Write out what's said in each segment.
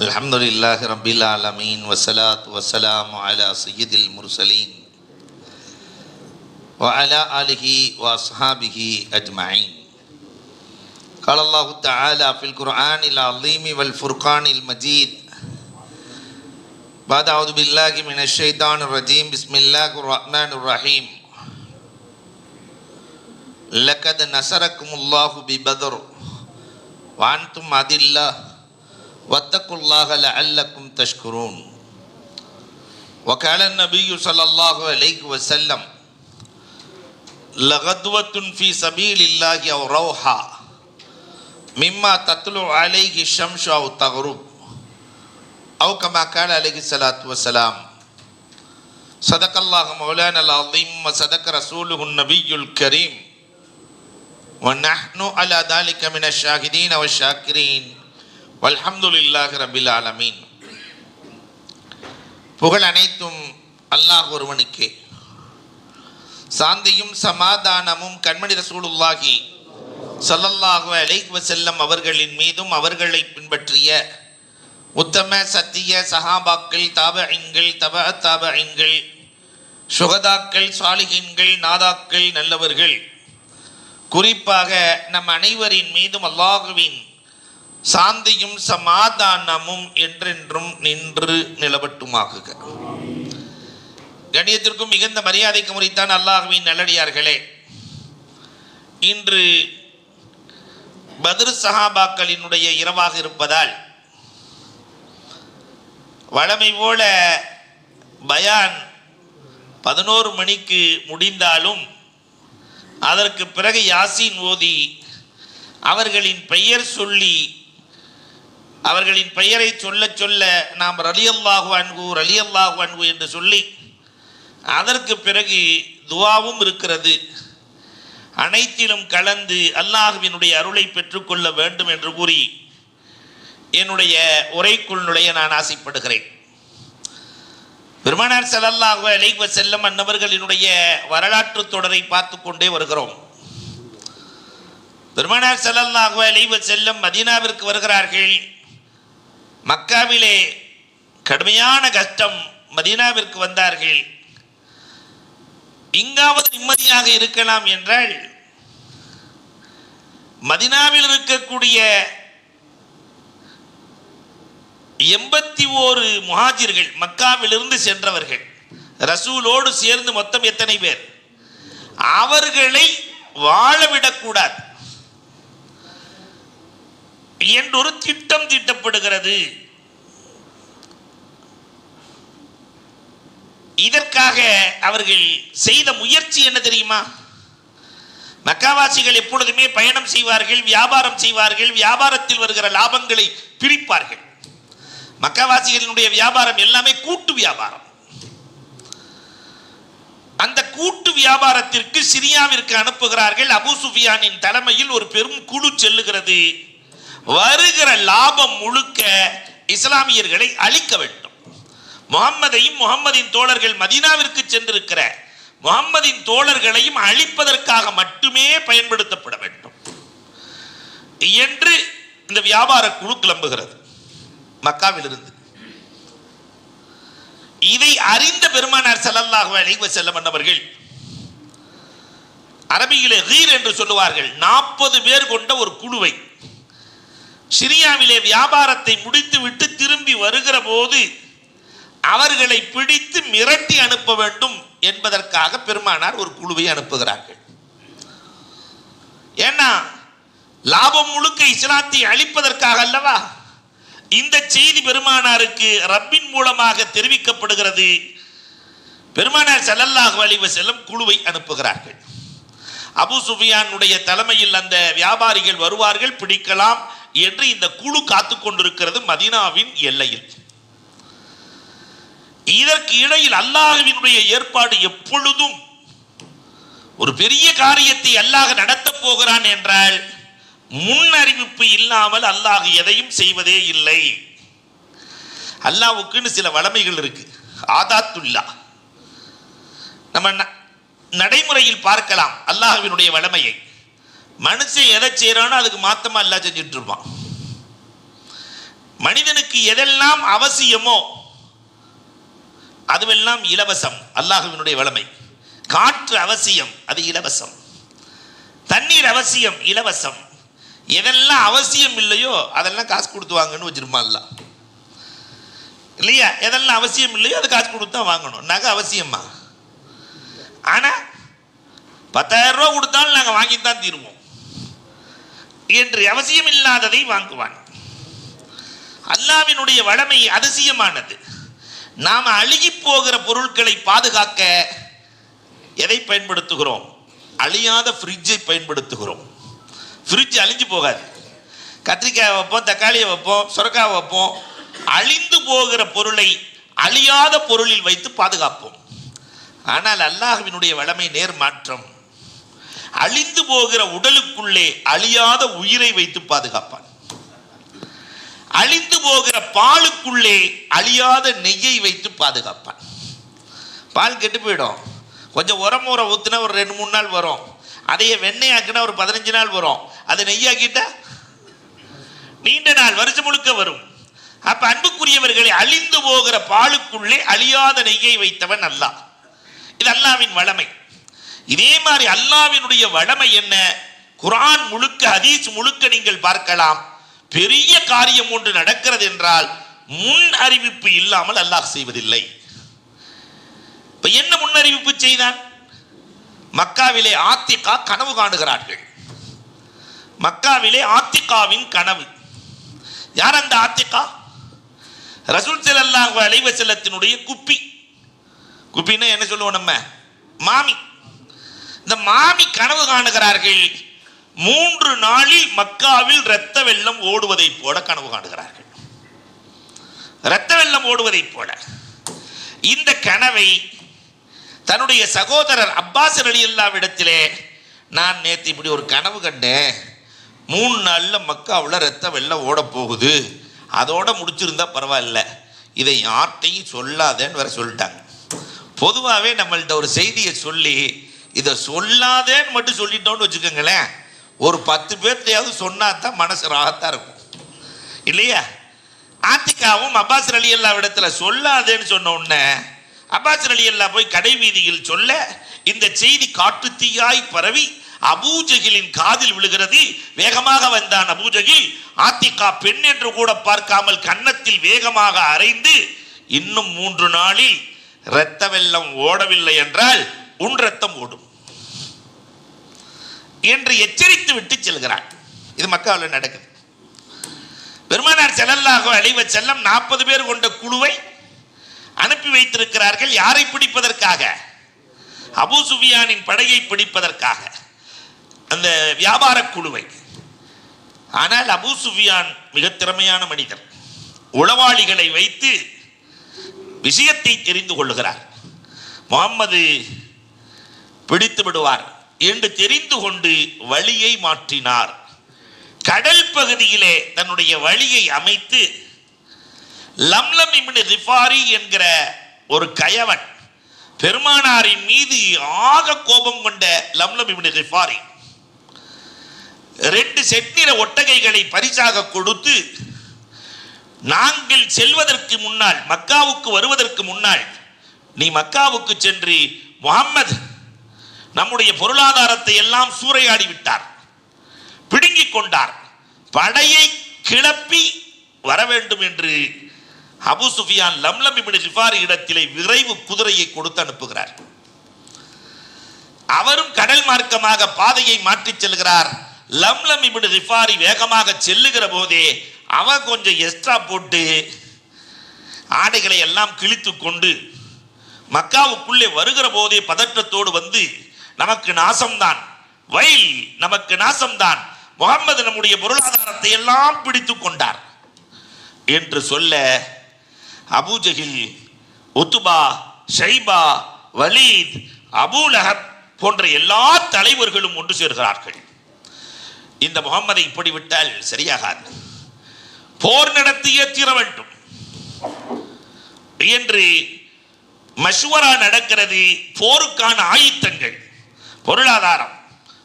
அல்ஹம்துலில்லாஹி ரப்பில் ஆலமீன் வஸ்ஸலாத்து வஸ்ஸலாமு அலா சய்யிதில் முர்சலீன் வ அலா ஆலிஹி வ அஸ்ஹாபிஹி அஜ்மஈன். قال الله تعالى في القرآن العظيم والفرقان المجيد بعد أعوذ بالله من الشيطان الرجيم بسم الله الرحمن الرحيم لقد نصركم الله ببدر وأنتم أذلة واتقوا الله لعلكم تشكرون. وقال النبي صلى الله عليه وسلم لغدوة في سبيل الله أو روحا مما تطلع عليه الشمس أو تغرب أو كما قال عليه الصلاة والسلام. صدق الله مولانا العظيم وصدق رسوله النبي الكريم ونحن على ذلك من الشاهدين والشاكرين வல்ஹம்துலில்லாஹி ரப்பில் ஆலமீன். புகழ் அனைத்தும் அல்லாஹ் ஒருவனுக்கே. சாந்தியும் சமாதானமும் கண்மணி ரசூலுல்லாஹி ஸல்லல்லாஹு அலைஹி வஸல்லம் அவர்களின் மீதும் அவர்களை பின்பற்றிய உத்தம சத்திய சஹாபாக்கள், தாபஈன்கள், தபஅ தாபஈன்கள், சுஹதாக்கள், சாலிஹீன்கள், நாதாக்கள், நல்லவர்கள், குறிப்பாக நம் அனைவரின் மீதும் அல்லாஹுவின் சாந்தியும் சமாதானமும் என்றென்றும் நின்று நிலவட்டுமாகுக. கண்ணியத்திற்கும் மிகுந்த மரியாதைக்கு முறைத்தான் அல்லாஹுவின் நல்லடியார்களே, இன்று பத்ர் சஹாபாக்களினுடைய இரவாக இருப்பதால் வழமை போல பயான் 11 மணிக்கு முடிந்தாலும் அதற்கு பிறகு யாசீன் ஓதி அவர்களின் பெயர் சொல்லி அவர்களின் பெயரை சொல்ல சொல்ல நாம் ரலியல்லாஹு அன்ஹு என்று சொல்லி அதற்கு பிறகு துஆவும் இருக்கிறது. அனைத்திலும் கலந்து அல்லாஹ்வினுடைய அருளை பெற்றுக்கொள்ள வேண்டும் என்று கூறி என்னுடைய உரைக்குள் நுழைய நான் ஆசைப்படுகிறேன். பெருமானார் ஸல்லல்லாஹு அலைஹி வஸல்லம் அன்னவர்களினுடைய வரலாற்று தொடரை பார்த்து கொண்டே வருகிறோம். பெருமானார் ஸல்லல்லாஹு அலைஹி வஸல்லம் மதீனாவிற்கு வருகிறார்கள். மக்காவிலே கடுமையான கஷ்டம், மதீனாவிற்கு வந்தார்கள். இங்காவது நிம்மதியாக இருக்கலாம் என்றால் மதீனாவில் இருக்கக்கூடிய 81 முஹாஜிர்கள், மக்காவிலிருந்து சென்றவர்கள், ரசூலோடு சேர்ந்து மொத்தம் எத்தனை பேர், அவர்களை வாழவிடக்கூடாது என்றொரு திட்டம் தீட்டப்படுகிறது. இதற்காக அவர்கள் செய்த முயற்சி என்ன தெரியுமா? மக்காவாசிகள் எப்பொழுதுமே பயணம் செய்வார்கள், வியாபாரம் செய்வார்கள், வியாபாரத்தில் வருகிற லாபங்களை பிரிப்பார்கள். மக்காவாசிகளினுடைய வியாபாரம் எல்லாமே கூட்டு வியாபாரம். அந்த கூட்டு வியாபாரத்திற்கு சிரியாவிற்கு அனுப்புகிறார்கள். அபூ சுஃபியானின் தலைமையில் ஒரு பெரும் குழு செல்லுகிறது. வருகிற லாபம் முழுக்க இஸ்லாமியர்களை அழிக்க வேண்டும். முகம்மதையும் முகம்மதின் தோழர்கள் மதீனாவிற்கு சென்றிருக்கிற முகம்மதின் தோழர்களையும் அழிப்பதற்காக மட்டுமே பயன்படுத்தப்பட வேண்டும் என்று இந்த வியாபார குழு கிளம்புகிறது மக்காவிலிருந்து. இதை அறிந்த பெருமானார் ஸல்லல்லாஹு அலைஹி வஸல்லம் அவர்கள் அரபியிலே கீர் என்று சொல்லுவார்கள், 40 பேர் கொண்ட ஒரு குழுவை சிரியாவிலே வியாபாரத்தை முடித்து விட்டு திரும்பி வருகிற போது அவர்களை பிடித்து மிரட்டி அனுப்ப வேண்டும் என்பதற்காக பெருமானார் ஒரு குழுவை அனுப்புகிறார்கள். ஏன்னா லாபம் முழுக்க இஸ்லாத்தை அழிப்பதற்காக அல்லவா. இந்த செய்தி பெருமானாருக்கு ரப்பின் மூலமாக தெரிவிக்கப்படுகிறது. பெருமானார் ஸல்லல்லாஹு அலைஹி வஸல்லம் குழுவை அனுப்புகிறார்கள். அபூ சுஃபியானுடைய தலைமையில் அந்த வியாபாரிகள் வருவார்கள், பிடிக்கலாம் என்று இந்த குழு காத்து கொண்டிருக்கிறது மதீனாவின் எல்லையில். இதற்கு இடையில் அல்லாஹ்வினுடைய ஏற்பாடு எப்பொழுதும் ஒரு பெரிய காரியத்தை அல்லாஹ் நடத்தப் போகிறான் என்றால் முன் அறிவிப்பு இல்லாமல் அல்லாஹ் எதையும் செய்வதே இல்லை. அல்லாஹ்வுக்குன்னு சில வளமைகள் இருக்கு, ஆதாத்துல்லா. நம்ம நடைமுறையில் பார்க்கலாம் அல்லாஹ்வினுடைய வளமையை. மனுஷன் எதை செய்யறானோ அதுக்கு மாத்தமா அல்லாஹ் செஞ்சுட்டு இருப்பான். மனிதனுக்கு எதெல்லாம் அவசியமோ அதுவெல்லாம் இலவசம். அல்லாஹ்வினுடைய வளமை. காற்று அவசியம், அது இலவசம். தண்ணீர் அவசியம், இலவசம். எதெல்லாம் அவசியம் இல்லையோ அதெல்லாம் காசு கொடுத்து வாங்கன்னு வச்சிருப்பான் அல்லாஹ். இல்லையா? எதெல்லாம் அவசியம் இல்லையோ அது காசு கொடுத்து தான் வாங்கணும். நகை அவசியமா? ஆனால் 10,000 ரூபா கொடுத்தாலும் நாங்கள் வாங்கித்தான் தீருவோம் என்று அவசியம் இல்லாததை வாங்குவான். அல்லாஹ்வினுடைய வளமை அதிசயமானது. நாம் அழுகி போகிற பொருட்களை பாதுகாக்க எதை பயன்படுத்துகிறோம்? அழியாத ஃப்ரிட்ஜை பயன்படுத்துகிறோம். ஃப்ரிட்ஜ் அழிஞ்சு போகாது. கத்திரிக்காய் வைப்போம், தக்காளியை வைப்போம், சுரக்காய் வைப்போம். அழிந்து போகிற பொருளை அழியாத பொருளில் வைத்து பாதுகாப்போம். ஆனால் அல்லாஹ்வினுடைய வளமை நேர்மாற்றம். அழிந்து போகிற உடலுக்குள்ளே அழியாத உயிரை வைத்து பாதுகாப்பான். அழிந்து போகிற பாலுக்குள்ளே அழியாத நெய்யை வைத்து பாதுகாப்பான். பால் கெட்டு போயிடும். கொஞ்சம் உரம் ஊற்றினா ஒரு 2-3 நாள் வரும். அதையே வெண்ணெய் ஆக்கினா ஒரு 15 நாள் வரும். அதை நெய்யாக்கிட்டா நீண்ட நாள், வருஷம் முழுக்க வரும். அப்ப அன்புக்குரியவர்களை, அழிந்து போகிற பாலுக்குள்ளே அழியாத நெய்யை வைத்தவன் அல்லாஹ். இது அல்லாஹ்வின் வளமை. இதே மாதிரி அல்லாஹ்வினுடைய வளமை என்ன? குர்ஆன் முழுக்க, ஹதீஸ் முழுக்க நீங்கள் பார்க்கலாம். பெரிய காரியம் ஒன்று நடக்கிறது என்றால் முன் அறிவிப்பு இல்லாமல் அல்லாஹ் செய்வதில்லை. இப்ப என்ன முன்னறிவிப்பு செய்தான்? மக்காவிலே ஆத்திகா கனவு காணுகிறார்கள். மக்காவிலே ஆத்திகாவின் கனவு. யார் அந்த ஆத்திகா? ரசூல் ஸல்லல்லாஹு அலைஹி வஸல்லத்தினுடைய குப்பி. குப்பின்னா என்ன சொல்லுவோம் நம்ம? மாமி. இந்த மாமி கனவு காணுகிறார்கள். 3 நாளில் மக்காவில் இரத்த வெள்ளம் ஓடுவதை போல கனவு காணுகிறார்கள். இரத்த வெள்ளம் ஓடுவதை போல. இந்த கனவை தன்னுடைய சகோதரர் அப்பாஸ் ரலியல்லாஹு இடத்திலே, நான் நேற்று இப்படி ஒரு கனவு கண்டேன், 3 நாளில் மக்காவில் இரத்த வெள்ளம் ஓட போகுது, அதோட முடிச்சிருந்தா பரவாயில்ல, இதை யார்கிட்டையும் சொல்லாதேன்னு வேற சொல்லிட்டாங்க. பொதுவாகவே நம்மள்கிட்ட ஒரு செய்தியை சொல்லி இதை சொல்லாதேன்னு மட்டும் சொல்லிட்டோன்னு வச்சுக்கோங்களேன், ஒரு 10 பேர்த்தையாவது சொன்னா தான் மனசு ராகத்தான் இருக்கும், இல்லையா? ஆத்திகாவும் அப்பாஸ் ரலியல்லாஹு இடத்துல சொல்லாதேன்னு சொன்ன உடனே அப்பாஸ் ரலியல்லாஹு போய் கடை வீதியில் சொல்ல, இந்த செய்தி காட்டு தீயாய் பரவி அபூஜகிலின் காதில் விழுகிறது. வேகமாக வந்தான் அபூஜகில். ஆத்திகா பெண் என்று கூட பார்க்காமல் கன்னத்தில் வேகமாக அறைந்து, இன்னும் 3 நாளில் இரத்த வெள்ளம் ஓடவில்லை என்றால் உன் ரத்தம் ஓடும் என்று எச்சரித்து விட்டு செல்கிறான். இது மக்காவில் நடக்குது. பெருமானார் ஸல்லல்லாஹு அலைஹி வஸல்லம் 40 பேர் கொண்ட குழுவை அனுப்பி வைத்திருக்கிறார்கள். யாரை பிடிப்பதற்காக? அபூ சுஃபியானின் படையை பிடிப்பதற்காக, அந்த வியாபார குழுவை. ஆனால் அபூ சுஃபியான் மிக திறமையான மனிதர். உளவாளிகளை வைத்து விஷயத்தை தெரிந்து கொள்ளுகிறார். முகம்மது பிடித்து விடுவார் என்று தெரிந்து கொண்டு வழியை மாற்றினார். கடல் பகுதியிலே தன்னுடைய வழியை அமைத்து, லம்லம் இப்னு கிஃபாரி என்கிற ஒரு கயவன், பெருமானாரின் மீது ஆக கோபம் கொண்ட லம்லம் இப்னு கிஃபாரி 2 செந்நிற ஒட்டகைகளை பரிசாக கொடுத்து, நாங்கள் செல்வதற்கு முன்னால், மக்காவுக்கு வருவதற்கு முன்னால், நீ மக்காவுக்கு சென்று முஹம்மது நம்முடைய பொருளாதாரத்தை எல்லாம் சூறையாடி விட்டார், பிடுங்கிக் கொண்டார், படையை கிளப்பி வர வேண்டும் என்று அபூ சுஃபியான் லம்லம் இப்னு கிஃபாரி இடத்திலே விரைவு குதிரையை கொடுத்து அனுப்புகிறார். அவரும் கடல் மார்க்கமாக பாதையை மாற்றி செல்கிறார். லம்லம் இப்னு கிஃபாரி வேகமாக செல்லுகிற போதே அவன் கொஞ்சம் எக்ஸ்ட்ரா போட்டு ஆடைகளை எல்லாம் கிழித்து கொண்டு மக்காவுக்குள்ளே வருகிற போதே பதற்றத்தோடு வந்து, நமக்கு நாசம்தான், வயல் நமக்கு நாசம்தான், முகம்மது நம்முடைய பொருளாதாரத்தை எல்லாம் பிடித்து கொண்டார் என்று சொல்ல, அபூஜகில், உத்துபா, ஷைபா, வலீத், அபூ லஹப் போன்ற எல்லா தலைவர்களும் ஒன்று சேர்கிறார்கள். இந்த முகம்மதை இப்படி விட்டால் சரியாகாது, போர் நடத்தியே தீர வேண்டும் என்று மஷ்வரா நடக்கிறது. போருக்கான ஆயுதங்கள், பொருளாதாரம்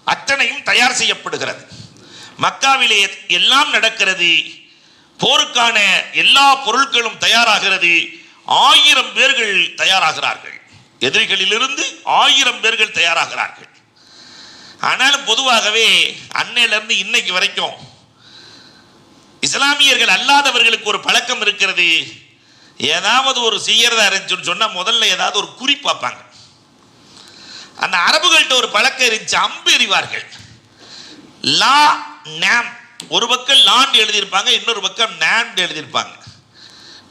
அத்தனையும் தயார் செய்யப்படுகிறது. மக்காவிலே எல்லாம் நடக்கிறது. போருக்கான எல்லா பொருட்களும் தயாராகிறது. 1000 பேர்கள் தயாராகிறார்கள். எதிரிகளிலிருந்து 1000 பேர்கள் தயாராகிறார்கள். ஆனாலும் பொதுவாகவே அன்னையிலிருந்து இன்னைக்கு வரைக்கும் இஸ்லாமியர்கள் அல்லாதவர்களுக்கு ஒரு பழக்கம் இருக்கிறது. ஏதாவது ஒரு செய்யறதா இருந்துச்சுன்னு சொன்னா முதல்ல ஏதாவது ஒரு குறி பார்ப்பாங்க. அந்த அரபுகள்கிட்ட ஒரு பழக்கம் இருந்துச்சு, அம்பு எறிவார்கள். லா நாம், ஒரு பக்கம் லாண்ட் எழுதியிருப்பாங்க, இன்னொரு பக்கம் நாம்னு எழுதியிருப்பாங்க.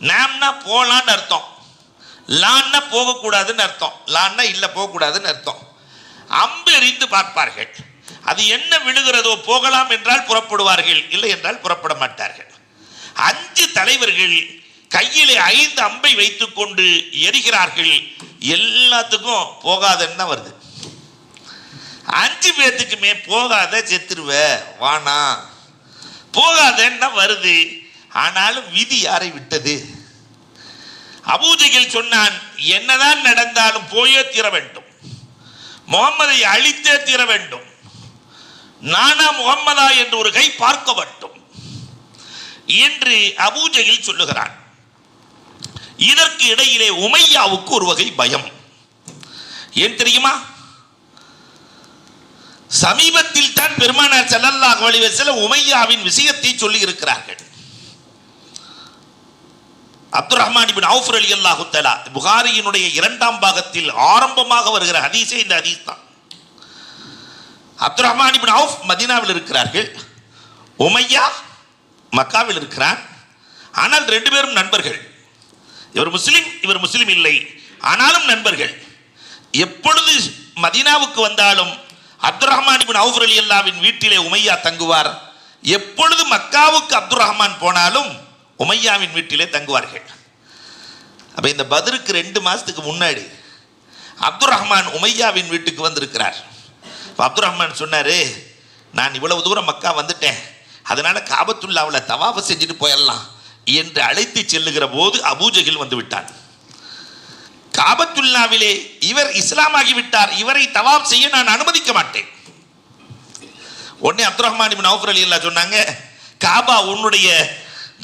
நாம்னா போலான்னு அர்த்தம், லான்னா போகக்கூடாதுன்னு அர்த்தம், லான்னா இல்லை போகக்கூடாதுன்னு அர்த்தம். அம்பு எறிந்து பார்ப்பார்கள். அது என்ன விழுகிறதோ போகலாம் என்றால் புறப்படுவார்கள், இல்லை என்றால் புறப்பட மாட்டார்கள். 5 தலைவர்கள் கையிலே 5 அம்பை வைத்துக் கொண்டு எரிகிறார்கள். எல்லாத்துக்கும் போகாதன்னு தான் வருது. 5 பேர்த்துக்குமே போகாத செத்துருவ வானா போகாதன்னு வருது. ஆனாலும் விதி யாரை விட்டது? அபூஜஹல் சொன்னான், என்னதான் நடந்தாலும் போயே தீர வேண்டும், முகம்மதை அழித்தே தீர வேண்டும், நானா முகம்மதா என்று ஒரு கை பார்க்க வேண்டும் என்று அபூஜஹல் சொல்லுகிறான். இதற்கு இடையிலே உமையாவுக்கு ஒரு வகை பயம். ஏன் தெரியுமா? சமீபத்தில் தான் பெருமானார் ஸல்லல்லாஹு அலைஹி வஸல்லம் உமையாவின் விஷயத்தை சொல்லி இருக்கிறார்கள். அப்துர் ரஹ்மான் இப்னு அவுஃப் ரலியல்லாஹு தஆலா புகாரியினுடைய 2ஆம் பாகத்தில் ஆரம்பமாக வருகிற ஹதீஸே இந்த ஹதீஸ் தான். அப்துர் ரஹ்மான் இப்னு அவுஃப் மதீனாவில் இருக்கிறார்கள், உமையா மக்காவில் இருக்கிறான். ஆனால் 2 பேரும் நண்பர்கள். இவர் முஸ்லிம், இவர் முஸ்லிம் இல்லை, ஆனாலும் நண்பர்கள். எப்பொழுது மதீனாவுக்கு வந்தாலும் அப்துர் ரஹ்மான் இப்னு அவுஃப் ரலியல்லாஹுவின் வீட்டிலே உமையா தங்குவார். எப்பொழுது மக்காவுக்கு அப்துர் ரஹ்மான் போனாலும் உமையாவின் வீட்டிலே தங்குவார்கள். அப்ப இந்த பத்ருக்கு 2 மாசத்துக்கு முன்னாடி அப்துர் ரஹ்மான் உமையாவின் வீட்டுக்கு வந்திருக்கிறார். அப்துர் ரஹ்மான் சொன்னாரு, நான் இவ்வளவு தூரம் மக்கா வந்துட்டேன், அதனால காபத்துல்லாவில் தவாஃப் செஞ்சுட்டு போயிடலாம் என்று அழைத்து செல்லுகிற போது அபூஜஹல் வந்து விட்டான். காபத்துல்லாவிலே இவர் இஸ்லாமாகி விட்டார், இவரை தவாஃப் செய்ய நான் அனுமதிக்க மாட்டேன். உடனே அப்துர் ரஹ்மான் இப்னு அவுஃப் ரலியல்லாஹு சொன்னாங்க, காபா உன்னுடைய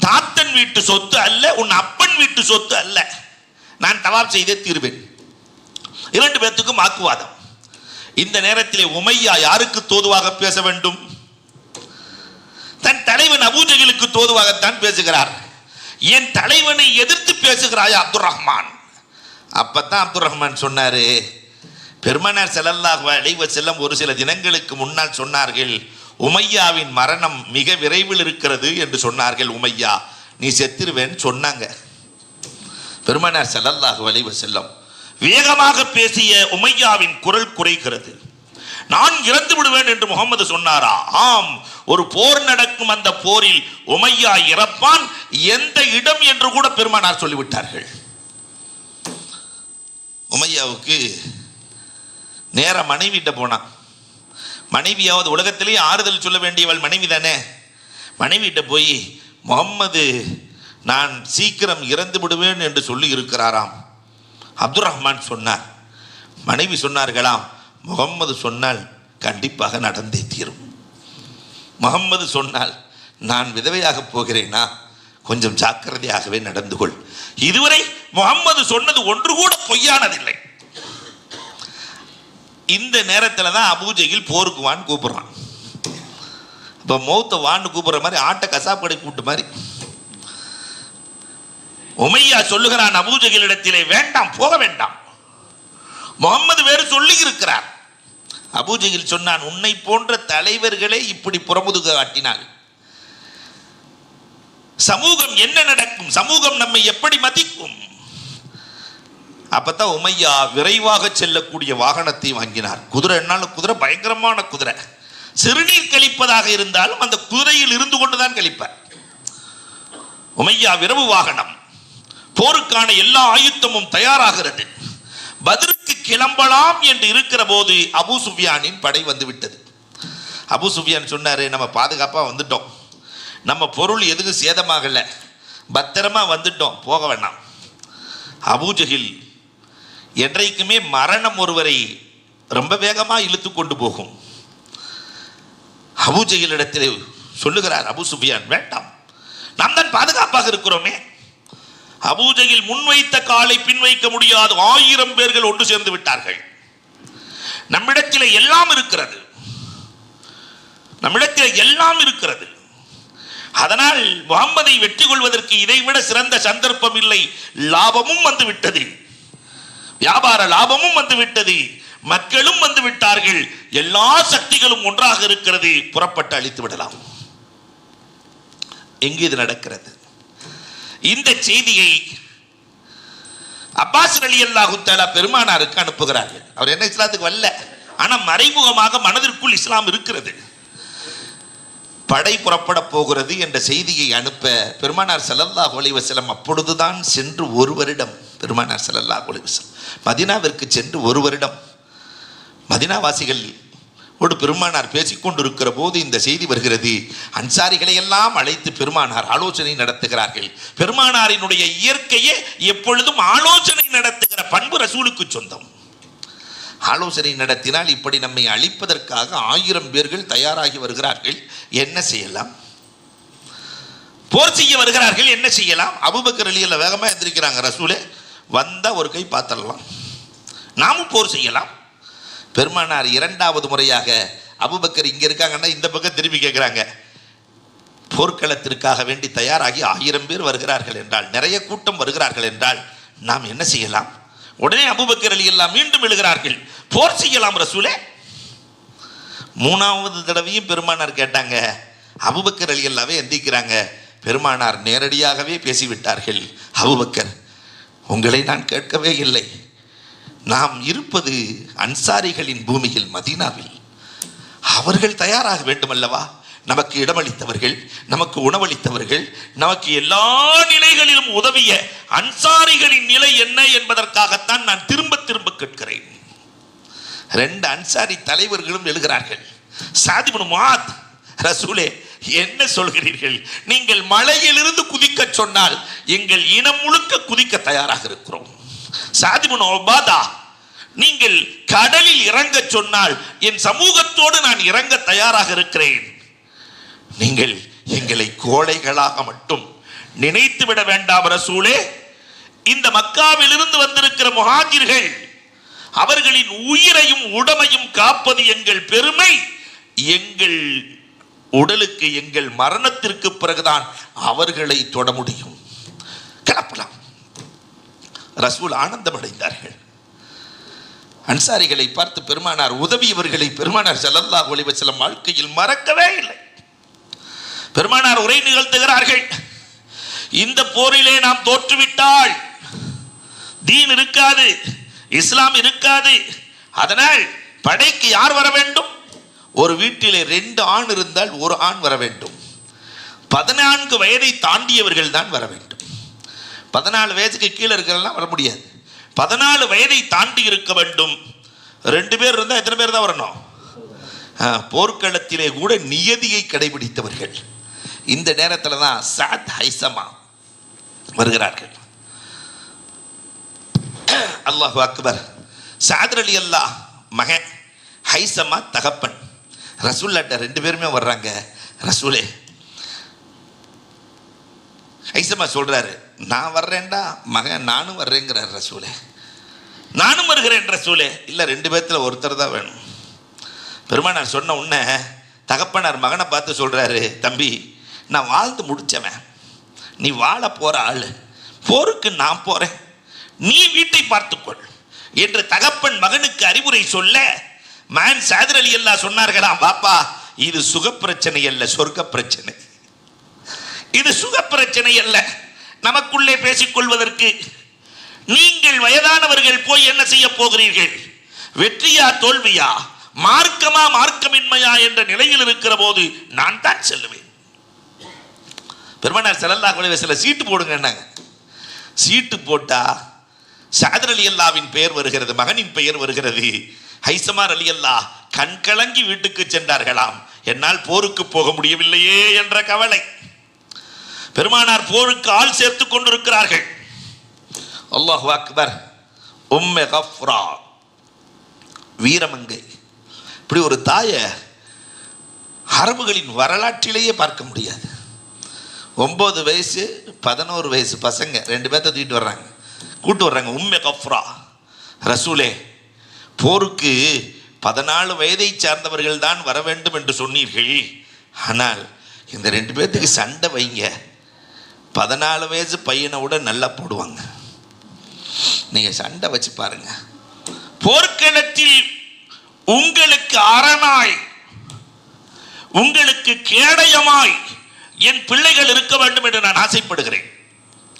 தாத்தன் வீட்டு சொத்து அல்ல, உன் அப்பன் வீட்டு சொத்து அல்ல, நான் தவாஃப் செய்தே தீர்வேன். 2 பேர்த்துக்கும் வாக்குவாதம். இந்த நேரத்திலே உமையா யாருக்கு தோதுவாக பேச வேண்டும்? தன் தலைவன் அபூஜஹலுக்கு தோதுவாகத்தான் பேசுகிறார். என் தலைவனை எதிர்த்து பேசுகிறாய் அப்துர் ரஹ்மான். அப்பதான் அப்துர் ரஹ்மான் சொன்னாரு, பெருமானார் ஸல்லல்லாஹு அலைஹி வஸல்லம் ஒரு சில தினங்களுக்கு முன்னால் சொன்னார்கள், உமையாவின் மரணம் மிக விரைவில் இருக்கிறது என்று சொன்னார்கள். உமையா நீ செத்துருவேன்னு சொன்னாங்க. பெருமானார் ஸல்லல்லாஹு அலைஹி வஸல்லம் வேகமாக பேசிய உமையாவின் குரல் குறைகிறது. நான் இறந்து விடுவேன் என்று முகமது சொன்னாரா? ஆம், ஒரு போர் நடக்கும், அந்த போரில் உமையா இறப்பான், எந்த இடம் என்று கூட பெருமானார் சொல்லிவிட்டார்கள். உமையாவுக்கு நேர மனைவிட்ட போனான். மனைவியாவது உலகத்திலேயே ஆறுதல் சொல்ல வேண்டியவள் மனைவி தானே. மனைவிட்ட போய், முகம்மது நான் சீக்கிரம் இறந்து விடுவேன் என்று சொல்லி இருக்கிறாராம். அப்துர் ரஹ்மான் சொன்னார். மனைவி சொன்னார்களாம், முகம்மது சொன்னால் கண்டிப்பாக நடந்தே தீரும். முகம்மது சொன்னால் நான் விதவையாக போகிறேனா, கொஞ்சம் ஜாக்கிரதையாகவே நடந்து கொள். இதுவரை முகம்மது சொன்னது ஒன்று கூட பொய்யானதில்லை. இந்த நேரத்தில் தான் அபூஜஹல் போருக்கு வான்னு கூப்பிடுறான். இப்போ மௌத்த வான்னு கூப்பிடுற மாதிரி ஆட்டை கசாப்படை கூட்டு மாதிரி உமையா சொல்லுகிறான் அபூஜஹலிடத்திலே, வேண்டாம் போக வேண்டாம், முகம்மது வேறு சொல்லி இருக்கிறார். அபூஜஹல் சொன்னான், உன்னை போன்ற தலைவர்களே இப்படி புறமுதுக காட்டினால் சமூகம் என்ன நடக்கும்? சமூகம் நம்மை எப்படி மதிக்கும்? அப்பதான் உமையா விரைவாக செல்லக்கூடிய வாகனத்தை வாங்கினார். குதிரை என்னாலும் குதிரை பயங்கரமான குதிரை, சிறுநீர் கழிப்பதாக இருந்தாலும் அந்த குதிரையில் இருந்து கொண்டுதான் கழிப்பார். உமையா விரைவு வாகனம். போருக்கான எல்லா ஆயுத்தமும் தயாராகிறது. பத்ருக்கு கிளம்பலாம் என்று இருக்கிற போது அபூ சுஃபியானின் படை வந்து விட்டது. அபூ சுஃபியான் சொன்னாரு, நம்ம பாதுகாப்பா வந்துட்டோம், நம்ம பொருள் எதுவும் சேதமாகல, பத்திரமா வந்துட்டோம், போக வேண்டாம். அபூஜஹல் என்றைக்குமே மரணம் ஒருவரை ரொம்ப வேகமாக இழுத்து கொண்டு போகும். அபூஜஹலிடத்திலே சொல்லுகிறார் அபூ சுஃபியான், வேண்டாம், நாம் தான் பாதுகாப்பாக இருக்கிறோமே. அபூஜையில் முன்வைத்த காலை பின்வைக்க முடியாது 1000 பேர்கள் ஒன்று சேர்ந்து விட்டார்கள். நம்மிடத்தில் எல்லாம் இருக்கிறது, நம்மிடத்தில் எல்லாம் இருக்கிறது. அதனால் முகம்மதை வெற்றி கொள்வதற்கு இதைவிட சிறந்த சந்தர்ப்பம் இல்லை. லாபமும் வந்து விட்டது, வியாபார லாபமும் வந்து விட்டது, மக்களும் வந்து விட்டார்கள், எல்லா சக்திகளும் ஒன்றாக இருக்கிறது. புறப்பட்டு அழித்து விடலாம். எங்கு இது நடக்கிறது? இந்த செய்தியை அப்பாஸ் ரலியல்லாஹு தஆலா பெருமானாருக்கு அனுப்புகிறார்கள். அவர் என்ன இஸ்லாத்துக்கு வரல, ஆனா மறைமுகமாக மனதிற்குள் இஸ்லாம் இருக்கிறது. படை புறப்பட போகிறது என்ற செய்தியை அனுப்ப பெருமானார் ஸல்லல்லாஹு அலைஹி வஸல்லம் அப்பொழுதுதான் சென்று 1 வருடம். பெருமானார் ஸல்லல்லாஹு அலைஹி வஸல்லம் மதீனாவிற்கு சென்று 1 வருடம். மதீனாவாசிகள் ஒரு பெருமானார் பேசிக்கொண்டிருக்கிற போது இந்த செய்தி வருகிறது. அன்சாரிகளை எல்லாம் அழைத்து பெருமானார் ஆலோசனை நடத்துகிறார்கள். பெருமானாரினுடைய இயற்கையே எப்பொழுதும் ஆலோசனை நடத்துகிற பண்பு ரசூலுக்கு சொந்தம். ஆலோசனை நடத்தினால் இப்படி நம்மை அழிப்பதற்காக 1000 பேர்கள் தயாராகி வருகிறார்கள், என்ன செய்யலாம்? போர் செய்ய வருகிறார்கள், என்ன செய்யலாம்? அபூபக்கர் ரலியல்லாஹு வேகமாக எந்திரிக்கிறாங்க. ரசூலே வந்தா ஒரு கை பார்த்தரலாம், நாமும் போர் செய்யலாம். பெருமானார் 2வது முறையாக அபூபக்கர் இங்க இருக்காங்கன்னா இந்த பக்கம் திரும்பி கேட்கிறாங்க. போர்க்களத்திற்காக வேண்டி தயாராகி 1000 பேர் வருகிறார்கள் என்றால், நிறைய கூட்டம் வருகிறார்கள் என்றால் நாம் என்ன செய்யலாம்? உடனே அபூபக்கர் ரலியல்லாஹு மீண்டும் எழுகிறார்கள், போர் செய்யலாம் ரசூலே. 3வது தடவையும் பெருமானார் கேட்டாங்க. அபூபக்கர் ரலியல்லாஹு எந்திக்கிறாங்க. பெருமானார் நேரடியாகவே பேசிவிட்டார்கள். அபூபக்கர், உங்களை நான் கேட்கவே இல்லை. நாம் இருப்பது அன்சாரிகளின் பூமியில் மதீனாவில். அவர்கள் தயாராக வேண்டுமல்லவா? நமக்கு இடமளித்தவர்கள், நமக்கு உணவளித்தவர்கள், நமக்கு எல்லா நிலைகளிலும் உதவிய அன்சாரிகளின் நிலை என்ன என்பதற்காகத்தான் நான் திரும்ப திரும்ப கேட்கிறேன். 2 அன்சாரி தலைவர்களும் எழுகிறார்கள். சாத் இப்னு முஆத், ரசூலே என்ன சொல்கிறீர்கள்? நீங்கள் மலையிலிருந்து குதிக்க சொன்னால் எங்கள் இனம் முழுக்க குதிக்க தயாராக இருக்கிறோம். சாத் இப்னு உபாதா, நீங்கள் கடலில் இறங்க சொன்னால் என் சமூகத்தோடு நான் இறங்க தயாராக இருக்கிறேன். நீங்கள் எங்களை கோழைகளாக மட்டும் நினைத்து விட வேண்டாம் ரசூலே. இந்த மக்காவில் இருந்து வந்திருக்கிற முஹாஜிர்கள், அவர்களின் உயிரையும் உடமையும் காப்பது எங்கள் பெருமை. எங்கள் உடலுக்கு எங்கள் மரணத்திற்கு பிறகுதான் அவர்களை தொட முடியும். கிளப்பலாம். ரசூல் ஆனந்தம் அடைந்தார்கள். அன்சாரிகளை பார்த்து பெருமானார் உதவியவர்களை பெருமானார் ஸல்லல்லாஹு அலைஹி வஸல்லம் வாழ்க்கையில் மறக்கவே இல்லை. பெருமானார் உரை நிகழ்த்துகிறார்கள். இந்த போரிலே நாம் தோற்றுவிட்டால் தீன் இருக்காது, இஸ்லாம் இருக்காது. அதனால் படைக்கு யார் வர வேண்டும்? ஒரு வீட்டிலே 2 ஆண் இருந்தால் 1 ஆண் வர வேண்டும். 14 வயதை தாண்டியவர்கள் தான் வர வேண்டும். 14 வயதுக்கு கீழே இருக்கிறதெல்லாம் வர முடியாது. 14 வயதை தாண்டி இருக்க வேண்டும். 2 பேர் இருந்தால் எத்தனை பேர் தான் வரணும்? போர்க்களத்திலே கூட நியதியை கடைபிடித்தவர்கள். இந்த நேரத்தில் தான் சாத் ஹைசமா வருகிறார்கள். அல்லாஹு அக்பர். சாத் ரலியல்லாஹு மகன், ஹைசமா தகப்பன். ரசூல்லாட்ட 2 பேருமே வர்றாங்க. ரசூலே, ஹைசமா சொல்றாரு, நான் வர்றேன்டா மகன், நானும் வர்றேங்கிறார். ரசூலே, நானும் வருகிறேன் ரசூலே. இல்லை, 2 பேர்த்துல ஒருத்தர் தான் வேணும். பெருமானார் சொன்ன உடனே தகப்பனார் மகனை பார்த்து சொல்றாரு, தம்பி, நான் வாழ்ந்து முடிச்சவன், நீ வாழ போற ஆளு, போருக்கு நான் போறேன், நீ வீட்டை பார்த்துக்கொள் என்று தகப்பன் மகனுக்கு அறிவுரை சொல்ல, மகன் சாத் ரலியல்லாஹு சொன்னார்களாம், பாப்பா, இது சுக பிரச்சனை அல்ல, சொர்க்க பிரச்சனை. இது சுக பிரச்சனை அல்ல, நமக்குள்ளே பேசிக்கொள்வதற்கு. நீங்கள் வயதானவர்கள் போய் என்ன செய்ய போகிறீர்கள்? வெற்றியா தோல்வியா, மார்க்கமா மார்க்கமின்மையா என்ற நிலையில் இருக்கிற போது நான் தான் செல்லுவேன். பெருமானார் ஸல்லல்லாஹு அலைஹி வஸல்லம் சீட்டு போடுங்கன்னாங்க. சீட்டு போட்டா சாத் ரலியல்லாஹுவின் பெயர் வருகிறது, மகனின் பெயர் வருகிறது. ஹைசமா ரலியல்லாஹு கண்கலங்கி வீட்டுக்கு சென்றார்களாம். என்னால் போருக்கு போக முடியவில்லையே என்ற கவலை. பெருமானார் போருக்கு ஆள் சேர்த்து கொண்டிருக்கிறார்கள். அல்லாஹு அக்பர். உம்மே கஃப்ரா, வீரமங்கை. இப்படி ஒரு தாயை அரபுகளின் வரலாற்றிலேயே பார்க்க முடியாது. 9 வயசு 11 வயசு பசங்க 2 பேர்த்த தூக்கிட்டு வர்றாங்க, கூட்டு வர்றாங்க. உம்மே கஃப்ரா, ரசூலே போருக்கு 14 வயதை சார்ந்தவர்கள் தான் வர வேண்டும் என்று சொன்னீர்கள், ஆனால் இந்த 2 பேர்த்துக்கு சண்டை வைங்க, 14 வயசு பையனை விட நல்லா போடுவாங்க, நீங்கள் சண்டை வச்சு பாருங்க. போர்க்களத்தில் உங்களுக்கு அரணாய், உங்களுக்கு கேடயமாய் என் பிள்ளைகள் இருக்க வேண்டும் என்று நான் ஆசைப்படுகிறேன்.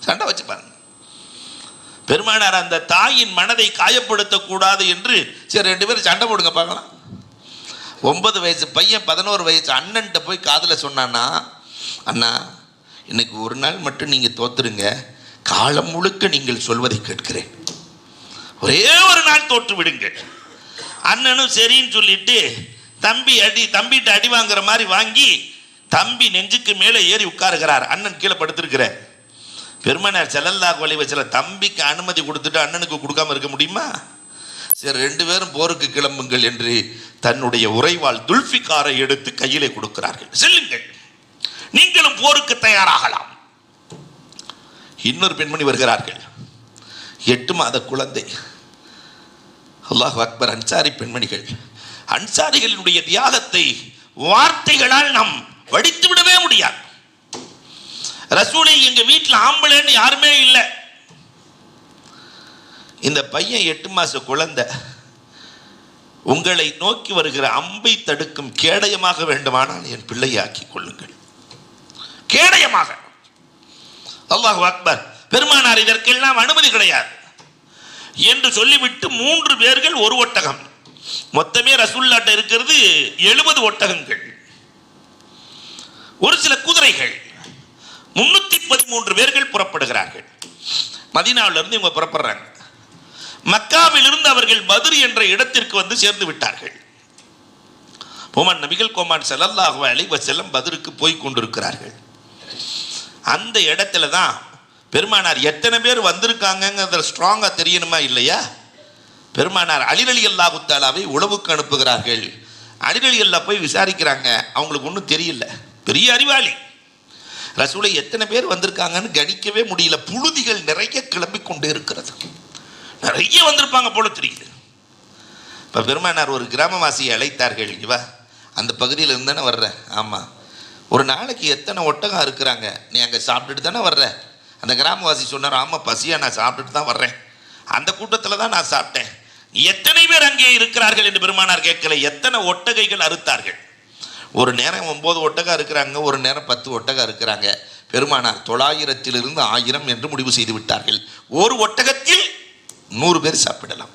சண்டை வச்சு பாருங்க. பெருமானார் அந்த தாயின் மனதை காயப்படுத்தக்கூடாது என்று சரி 2 பேரும் சண்டை போடுங்க பார்க்கலாம். 9 வயசு பையன் 11 வயசு அண்ணன்ட்ட போய் காதில் சொன்னான்னா, அண்ணா இன்னைக்கு ஒரு நாள் மட்டும் நீங்கள் தோத்துருங்க, காலம் முழுக்க நீங்கள் சொல்வதை கேட்கிறேன், ஒரே ஒரு நாள் தோற்று விடுங்கள். அண்ணனும் சரின்னு சொல்லிட்டு தம்பிட்ட அடி வாங்குற மாதிரி வாங்கி தம்பி நெஞ்சுக்கு மேலே ஏறி உட்காருகிறார். அண்ணன் கீழே படுத்திருக்கிற. பெருமானார் ஸல்லல்லாஹு அலைஹி வஸல்லம் தம்பிக்கு அனுமதி கொடுத்துட்டு அண்ணனுக்கு கொடுக்காம இருக்க முடியுமா? சரி 2 பேரும் போருக்கு கிளம்புங்கள் என்று தன்னுடைய உரைவாள் துல்ஃபிகாரை எடுத்து கையிலே கொடுக்கிறார்கள். செல்லுங்கள், நீங்களும் போருக்கு தயாராகலாம். இன்னொரு பெண்மணி வருகிறார்கள், 8 மாத குழந்தை. அல்லாஹ் அக்பர். அன்சாரி பெண்மணிகள், அன்சாரிகளினுடைய தியாகத்தை வார்த்தைகளால் நாம் வடித்து விடவே முடியாது. ரசூலை எங்க வீட்டில் ஆம்பளைன்னு யாருமே இல்லை. இந்த பையன் 8 மாச குழந்தை, உங்களை நோக்கி வருகிற அம்பை தடுக்கும் கேடயமாக வேண்டுமானால் என் பிள்ளையை ஆக்கிக் கொள்ளுங்கள், கேடயமாக. அல்லாஹ் அக்பர். பெருமானார் இதற்கெல்லாம் அனுமதி கிடையாது என்று சொல்லிவிட்டு 3 பேர்கள் ஒரு ஒட்டகம், மொத்தமே ரசூலுல்லாஹ்ட்ட இருக்கிறது 70 ஒட்டகங்கள், ஒரு சில குதிரைகள், 313 பேர்கள் புறப்படுகிறார்கள். மதீனாவிலிருந்து இவங்க புறப்படுறாங்க. மக்காவிலிருந்து அவர்கள் பத்ர் என்ற இடத்திற்கு வந்து சேர்ந்து விட்டார்கள். பொமன் நபிகள் கோமான் ஸல்லல்லாஹு அலைஹி வஸல்லம் பத்ருக்கு போய் கொண்டிருக்கிறார்கள். அந்த இடத்துல தான் பெருமானார் எத்தனை பேர் வந்திருக்காங்கிறத ஸ்ட்ராங்கா தெரியணுமா இல்லையா? பெருமானார் அலி ரலியல்லாஹு தஆலாவை உளவுக்கு அனுப்புகிறார்கள். அலி ரலியல்லாஹு போய் விசாரிக்கிறாங்க. அவங்களுக்கு ஒன்றும் தெரியல, பெரிய அறிவாளி. ரசூலை எத்தனை பேர் வந்திருக்காங்கன்னு கணிக்கவே முடியல. புழுதிகள் நிறைய கிளம்பி கொண்டு இருக்கிறது, நிறைய வந்திருப்பாங்க போல தெரியுது. இப்போ பெருமானார் ஒரு கிராமவாசியை அழைத்தார்கள். இவா அந்த பகுதியில் இருந்து தானே வர்ற? ஆமாம். ஒரு நாளைக்கு எத்தனை ஒட்டகம் இருக்கிறாங்க? நீ அங்கே சாப்பிட்டுட்டு தானே வர்ற? அந்த கிராமவாசி சொன்னார், ஆமாம் பசியாக நான் சாப்பிட்டுட்டு தான் வர்றேன், அந்த கூட்டத்தில் தான் நான் சாப்பிட்டேன். எத்தனை பேர் அங்கே இருக்கிறார்கள் என்று பெருமானார் கேட்கல. எத்தனை ஒட்டகைகள் அறுத்தார்கள்? ஒரு நேரம் 9 ஒட்டகம் இருக்கிறாங்க, ஒரு நேரம் 10 ஒட்டகம் இருக்கிறாங்க. பெருமானார் 900 1000 என்று முடிவு செய்து விட்டார்கள். ஒரு ஒட்டகத்தில் 100 பேர் சாப்பிடலாம்.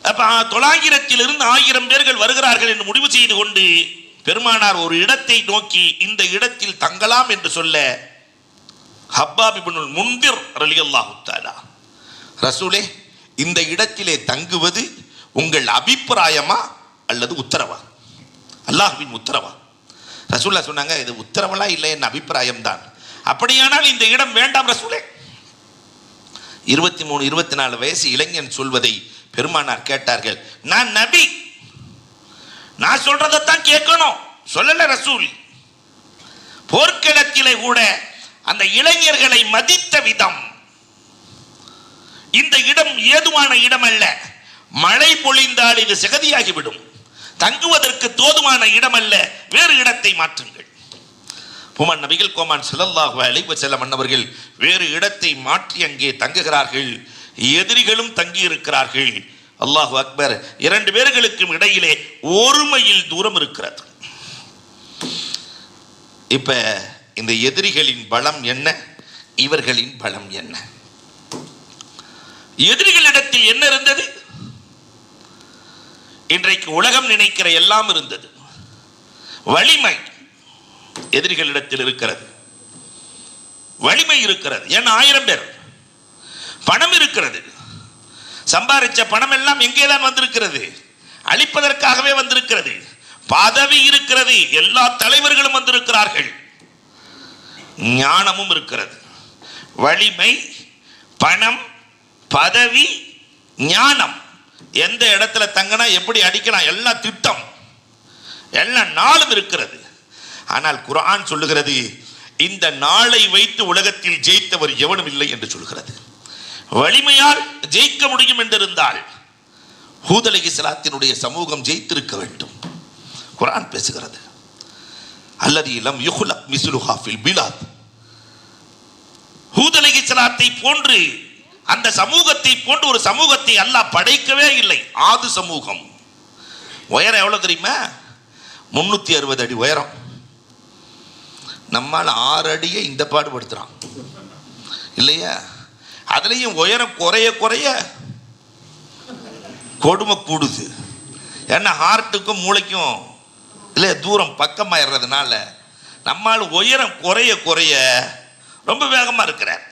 அப்ப 900 1000 பேர்கள் வருகிறார்கள் என்று முடிவு செய்து கொண்டு பெருமானார் ஒரு இடத்தை நோக்கி இந்த இடத்தில் தங்கலாம் என்று சொல்ல, ஹப்பாப் இப்னுல் முன்திர் ரலியல்லாஹு தஆலா, ரசூலே இந்த இடத்திலே தங்குவது உங்கள் அபிப்பிராயமா அல்லது உத்தரவா? அல்லாஹ்வின் உத்தரவா? ரசூலுல்லாஹ் சொன்னாங்க, இது உத்தரவெல்லாம் இல்லை, என் அபிப்பிராயம் தான். அப்படியானால் இந்த இடம் வேண்டாம் ரசூலே. 23 24 வயசு இளைஞன் சொல்வதை பெருமானார் கேட்டார்கள். நான் நபி, நான் சொல்றதைத்தான் கேட்கணும் சொல்லல ரசூல். போர்க்களத்திலே கூட அந்த இளைஞர்களை மதித்த விதம், இந்த இடம் ஏதுவான இடம் அல்ல, மழை பொழிந்தால் இது செகதியாகிவிடும், தங்குவதற்கு தோதுமான இடம் அல்ல, வேறு இடத்தை மாற்றுங்கள். பொமன் நபிகள் கோமான் ஸல்லல்லாஹு அலைஹி வஸல்லம் அன்னவர்கள் வேறு இடத்தை மாற்றி அங்கே தங்குகிறார்கள். எதிரிகளும் தங்கி இருக்கிறார்கள். அல்லாஹு அக்பர். 2 பேர்களுக்கும் இடையிலே 1 மைல் தூரம் இருக்கிறது. இப்ப இந்த எதிரிகளின் பலம் என்ன, இவர்களின் பலம் என்ன? எதிரிகளிடத்தில் என்ன இருந்தது? இன்றைக்கு உலகம் நினைக்கிற எல்லாம் இருந்தது. வலிமை எதிரிகளிடத்தில் இருக்கிறது, வலிமை இருக்கிறது. ஏன்னா 1000 பேர், பணம் இருக்கிறது, சம்பாதிச்ச பணம் எல்லாம் எங்கேதான் வந்திருக்கிறது? அழிப்பதற்காகவே வந்திருக்கிறது. பதவி இருக்கிறது, எல்லா தலைவர்களும் வந்திருக்கிறார்கள். ஞானமும் இருக்கிறது. வலிமை, பணம், பதவி, ஞானம். எந்த இடத்துல தங்கினா எப்படி அடிக்கலாம், எல்லா திட்டம், எல்லா நாளும் இருக்கிறது. ஆனால் குர்ஆன் சொல்லுகிறது, இந்த நாளை வைத்து உலகத்தில் ஜெயித்தவர் எவனும் இல்லை என்று சொல்கிறது. வலிமையால் ஜெயிக்க முடியும் என்றிருந்தால் ஹூத் அலைஹிஸ்ஸலாத்தினுடைய சமூகம் ஜெயித்திருக்க வேண்டும். குர்ஆன் பேசுகிறது, அல்லதி லம் யுக்லக் மிஸ்லுஹா ஃபில் பிலாத். ஹூத் அலைஹிஸ்ஸலாத்தை போன்று அந்த சமூகத்தை போன்று ஒரு சமூகத்தை அல்லாஹ் படைக்கவே இல்லை. ஆது சமூகம். உயரம் எவ்வளவு தெரியுமா? 360 அடி உயரம். நம்மால் 6 அடியை இந்த பாடுபடுத்துறான் இல்லையா? அதுலேயும் உயரம் குறைய குறைய கொடுமை கூடுது. ஏன்னா ஹார்ட்டுக்கும் மூளைக்கும் இல்லை தூரம் பக்கமாயிடுறதுனால நம்மால் உயரம் குறைய குறைய ரொம்ப வேகமாக இருக்கிறார்.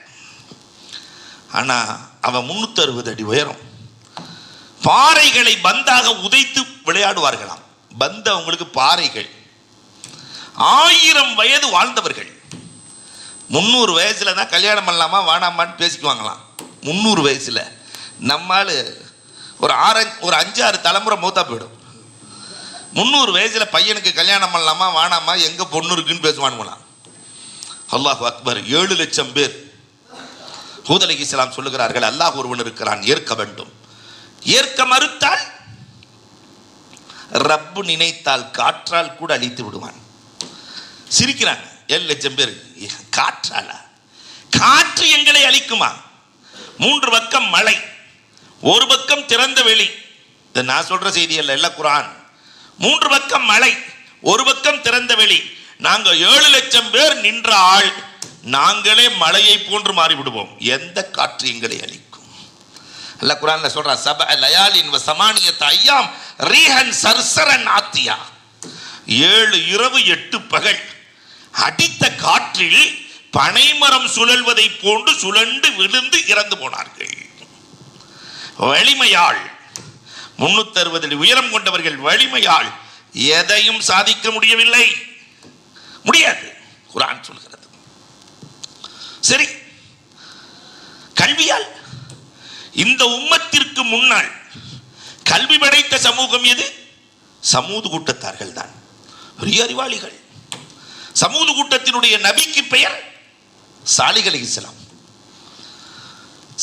ஆனால் அவன் 360 அடி உயரம். பாறைகளை பந்தாக உதைத்து விளையாடுவார்களாம். பந்து அவங்களுக்கு பாறைகள். 1000 வயது வாழ்ந்தவர்கள். 300 வயசுல தான் கல்யாணம் பண்ணலாமா வேணாமான்னு பேசிக்குவாங்களாம். 300 வயசுல நம்மால் ஒரு 5-6 தலைமுறை மூத்தா போயிடும். 300 வயசுல பையனுக்கு கல்யாணம் பண்ணலாமா வேணாமா எங்க பொண்ணு இருக்குன்னு பேசுவானுங்களாம். அல்லாஹ் அக்பர். 7 லட்சம் பேர். ஹூத் அலைஹிஸ்ஸலாம் சொல்லுகிறார்கள், அல்லாஹ் ஒருவன் இருக்கிறான், ஏற்க வேண்டும். ஏற்க மறுத்தால் ரப்பு நினைத்தால் காற்றால் கூட அழித்து விடுவான். சிரிக்கிறாங்க. 7 லட்சம் பேர். காற்றாலா? காற்று எங்களை அழிக்குமா? 3 பக்கம் மழை, ஒரு பக்கம் திறந்த வெளி. இது நான் சொல்ற செய்தி அல்ல, எல்லாம் குர்ஆன். 3 பக்கம் மழை, ஒரு பக்கம் திறந்த வெளி. நாங்க 7 லட்சம் பேர் நின்றால் நாங்களே மழையை போன்று மாறிவிடுவோம். எந்த காற்று எங்களை அழிக்கும்? அல்ல குர்ஆன்ல சொல்றா, சபஅ லயாலின் வ ஸமானியத அய்யாம் ரீஹன் சர்சரன் ஆத்தியா. 7 இரவு 8 பகல் அடித்த காற்றில் பனைமரம் சுழல்வதை போன்று சுழண்டு விழுந்து இறந்து போனார்கள். வலிமையால் 360 அடி உயரம் கொண்டவர்கள் வலிமையால் எதையும் சாதிக்க முடியவில்லை. முடியாது, குர்ஆன் சொல்கிறது. சரி, கல்வியால் இந்த உம்மத்திற்கு முன்னால் கல்வி படைத்த சமூகம் எது? சமூது கூட்டத்தார்கள் தான். பெரிய அறிவாளிகள். சமூது கூட்டத்தினுடைய நபிக்கு பெயர் சாலிஹ் அலைஹிஸ்ஸலாம்.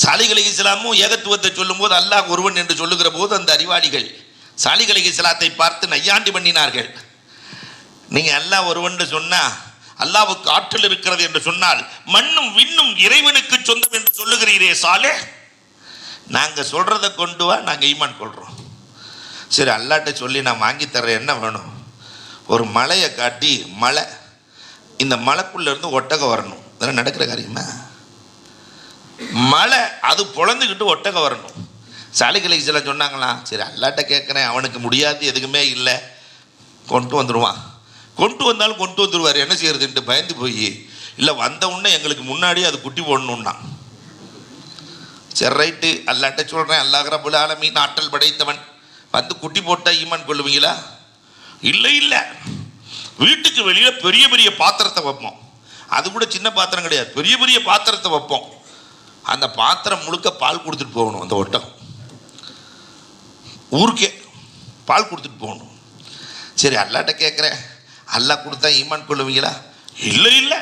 சாலிஹ் அலைஹிஸ்ஸலாமும் ஏகத்துவத்தை சொல்லும் போது அல்லாஹ் ஒருவன் என்று சொல்லுகிற போது அந்த அறிவாளிகள் சாலிஹ் அலைஹிஸ்ஸலாத்தை பார்த்து நையாண்டி பண்ணினார்கள். நீங்க அல்லாஹ் ஒருவன் சொன்னா, அல்லாஹ்வுக்கு ஆற்றல் இருக்கிறது என்று சொன்னால் மண்ணும் விண்ணும் இறைவனுக்கு சொந்தம் என்று சொல்லுகிறீரே சாலிஹ், நாங்க சொல்றதை கொண்டு வா, நாங்க ஈமான் கொள்றோம். சரி, அல்லாட்ட சொல்லி நான் வாங்கி தர்றேன், என்ன வேணும்? ஒரு மலையை காட்டி, மலை, இந்த மலைக்குள்ள இருந்து ஒட்டகம் வரணும். இதெல்லாம் நடக்கிற காரியமா? மலை அது பொழந்துக்கிட்டு ஒட்டகம் வரணும். சாலிஹ் அலைஹிஸ்ஸலாம் சொன்னாங்களா, சரி அல்லாட்ட கேட்குறேன், அவனுக்கு முடியாது எதுக்குமே இல்லை, கொண்டு வந்துடுவான். கொண்டு வந்தாலும் கொண்டு வந்துடுவார், என்ன செய்யறதுன்ட்டு பயந்து போய், இல்லை வந்த உடனே எங்களுக்கு முன்னாடி அது குட்டி போடணும்னா. சரி ரைட்டு, அல்லாட்ட சொல்கிறேன், அல்லாஹ் ரப்புல் ஆலமீன் ஆற்றல் படைத்தவன், வந்து குட்டி போட்டால் ஈமான் கொள்ளுவீங்களா? இல்லை இல்லை, வீட்டுக்கு வெளியில் பெரிய பெரிய பாத்திரத்தை வைப்போம். அது கூட சின்ன பாத்திரம் கிடையாது, பெரிய பெரிய பாத்திரத்தை வைப்போம். அந்த பாத்திரம் முழுக்க பால் கொடுத்துட்டு போகணும். அந்த ஒட்டகம் ஊருக்கே பால் கொடுத்துட்டு போகணும். சரி அல்லாட்ட கேட்குறேன், அல்லாஹ் கொடுத்தா ஈமான் கொள்ளுவீங்களா? இல்லை இல்லை,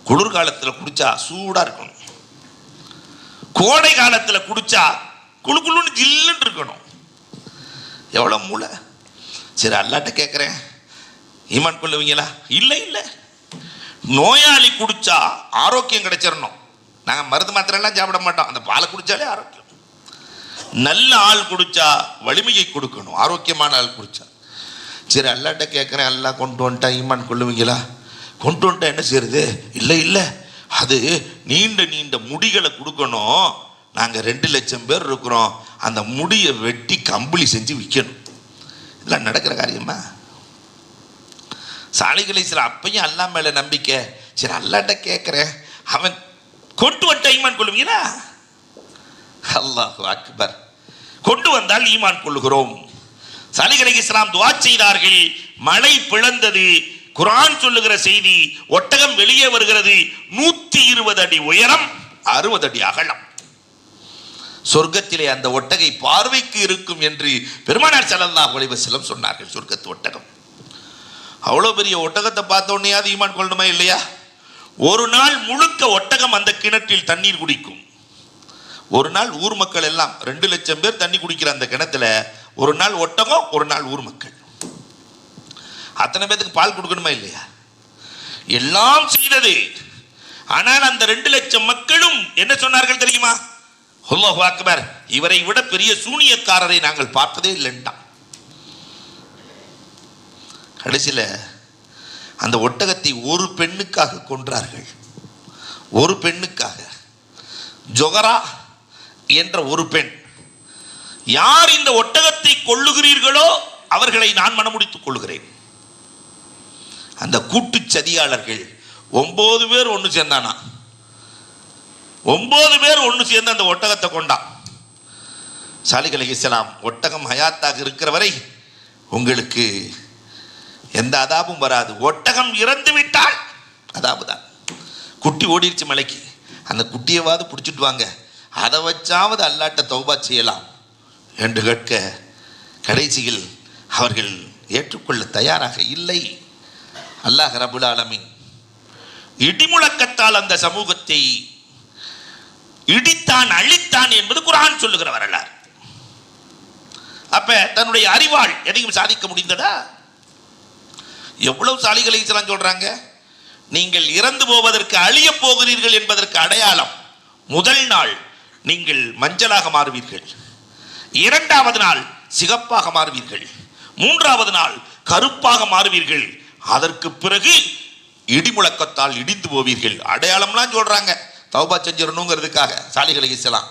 குளிர்காலத்தில் குடிச்சா சூடாக இருக்கணும், கோடை காலத்தில் குடிச்சா குழு குழுன்னு ஜில்லுன்னு இருக்கணும். எவ்வளோ மூளை! சரி அல்லாட்ட கேட்குறேன், ஈமான் கொள்ளுவீங்களா? இல்லை இல்லை, நோயாளி குடிச்சா ஆரோக்கியம் கிடைச்சிடணும். நாங்கள் மருந்து மாத்திரைலாம் சாப்பிட மாட்டோம், அந்த பாலை குடித்தாலே ஆரோக்கியம். நல்ல ஆள் குடிச்சா வலிமையை கொடுக்கணும், ஆரோக்கியமான ஆள் குடிச்சா. சரி அல்லாட்ட கேட்குறேன், அல்லாஹ் கொண்டு வந்துட்டா ஈமான் கொள்ளுவீங்களா? கொண்டு வந்துட்டா என்ன செய்யறது? இல்லை இல்லை, அது நீண்ட நீண்ட முடிகளை கொடுக்கணும். நாங்கள் 2 லட்சம் பேர் இருக்கிறோம், அந்த முடியை வெட்டி கம்பளி செஞ்சு விற்கணும். இதெல்லாம் நடக்கிற காரியமா? சாலிஹ் அலைஹிஸ்ஸலாம் அப்பையும் அல்லாஹ் மேலே நம்பிக்கை. சரி அல்லாட்ட கேட்குறேன், அவன் கொண்டு வந்துட்டா ஈமான் கொள்ளுவீங்களா? அல்லாஹு அக்பர். கொண்டு வந்தால் ஈமான் கொள்ளுகிறோம். சாலிஹ் அலைஹிஸ்ஸலாம் துஆ செய்தார்கள், மழை பிளந்தது. குர்ஆன் சொல்லுகிற செய்தி, ஒட்டகம் வெளியே வருகிறது. 120 அடி உயரம், 60 அடி அகலம். சொர்க்கத்திலே அந்த ஒட்டகை பார்வைக்கு இருக்கும் என்று பெருமானார் ஸல்லல்லாஹு அலைஹி வஸல்லம் சொன்னார்கள். சொர்க்கத்து ஒட்டகம் அவ்வளோ பெரிய ஒட்டகத்தை பார்த்த உடனேயாவது ஈமான் கொள்ளணுமா இல்லையா? ஒரு நாள் முழுக்க ஒட்டகம் அந்த கிணற்றில் தண்ணீர் குடிக்கும். ஒரு நாள் ஊர் மக்கள் எல்லாம் 2 லட்சம் பேர் தண்ணி குடிக்கிற அந்த கிணத்துல ஒரு நாள் ஒட்டகம், ஒரு நாள் ஊர் மக்கள். அத்தனை பேருக்கு பால் கொடுக்கணுமா இல்லையா? எல்லாம் செய்தது. ஆனால் அந்த 2 லட்சம் மக்களும் என்ன சொன்னார்கள் தெரியுமா? அல்லாஹு அக்பர், இவரை விட பெரிய சூனியக்காரரை நாங்கள் பார்த்ததே இல்லைன்ட்டான். கடைசியில் அந்த ஒட்டகத்தை ஒரு பெண்ணுக்காக கொன்றார்கள். ஒரு பெண்ணுக்காக. ஜொகரா என்ற ஒரு பெண். யார் இந்த ஒட்டகத்தை கொள்ளுகிறீர்களோ அவர்களை நான் மனமுடித்துக் கொள்ளுகிறேன். அந்த கூட்டு சதியாளர்கள் 9 பேர் ஒன்று சேர்ந்தானா. 9 பேர் ஒன்று சேர்ந்து அந்த ஒட்டகத்தை கொண்டான். சாலிஹ் அலைஹிஸ்ஸலாம், ஒட்டகம் ஹயாத்தாக இருக்கிற வரை உங்களுக்கு எந்த அதாபும் வராது. ஒட்டகம் இறந்து விட்டால் அதாபு தான். குட்டி ஓடிடுச்சு மலைக்கு, அந்த குட்டியவாது பிடிச்சிட்டு வாங்க, அதை வச்சாவது அல்லாட்ட தௌபா செய்யலாம் என்று கேட்க கடைசியில் அவர்கள் ஏற்றுக்கொள்ள தயாராக இல்லை. அல்லாஹ் ரப்புல் ஆலமீன் இடிமுழக்கத்தால் அந்த சமூகத்தை இடித்தான், அழித்தான் என்பது குர்ஆன் சொல்லுகிற வரலாறு. அப்ப தன்னுடைய அறிவால் எதையும் சாதிக்க முடிந்ததா? எவ்வளவு சாலிஹ் அலைஹிஸ்ஸலாம் சொல்றாங்க, நீங்கள் இறந்து போவதற்கு அழிய போகிறீர்கள் என்பதற்கு அடையாளம், முதல் நாள் நீங்கள் மஞ்சளாக மாறுவீர்கள், 2வது நாள் சிகப்பாக மாறுவீர்கள், 3வது நாள் கருப்பாக மாறுவீர்கள், அதற்கு பிறகு இடிமுழக்கத்தால் இடிந்து போவீர்கள். அடையாளம்லாம் சொல்றாங்க தௌபா செஞ்சிடணுங்கிறதுக்காக சாலிஹ் அலைஹிஸ்ஸலாம்.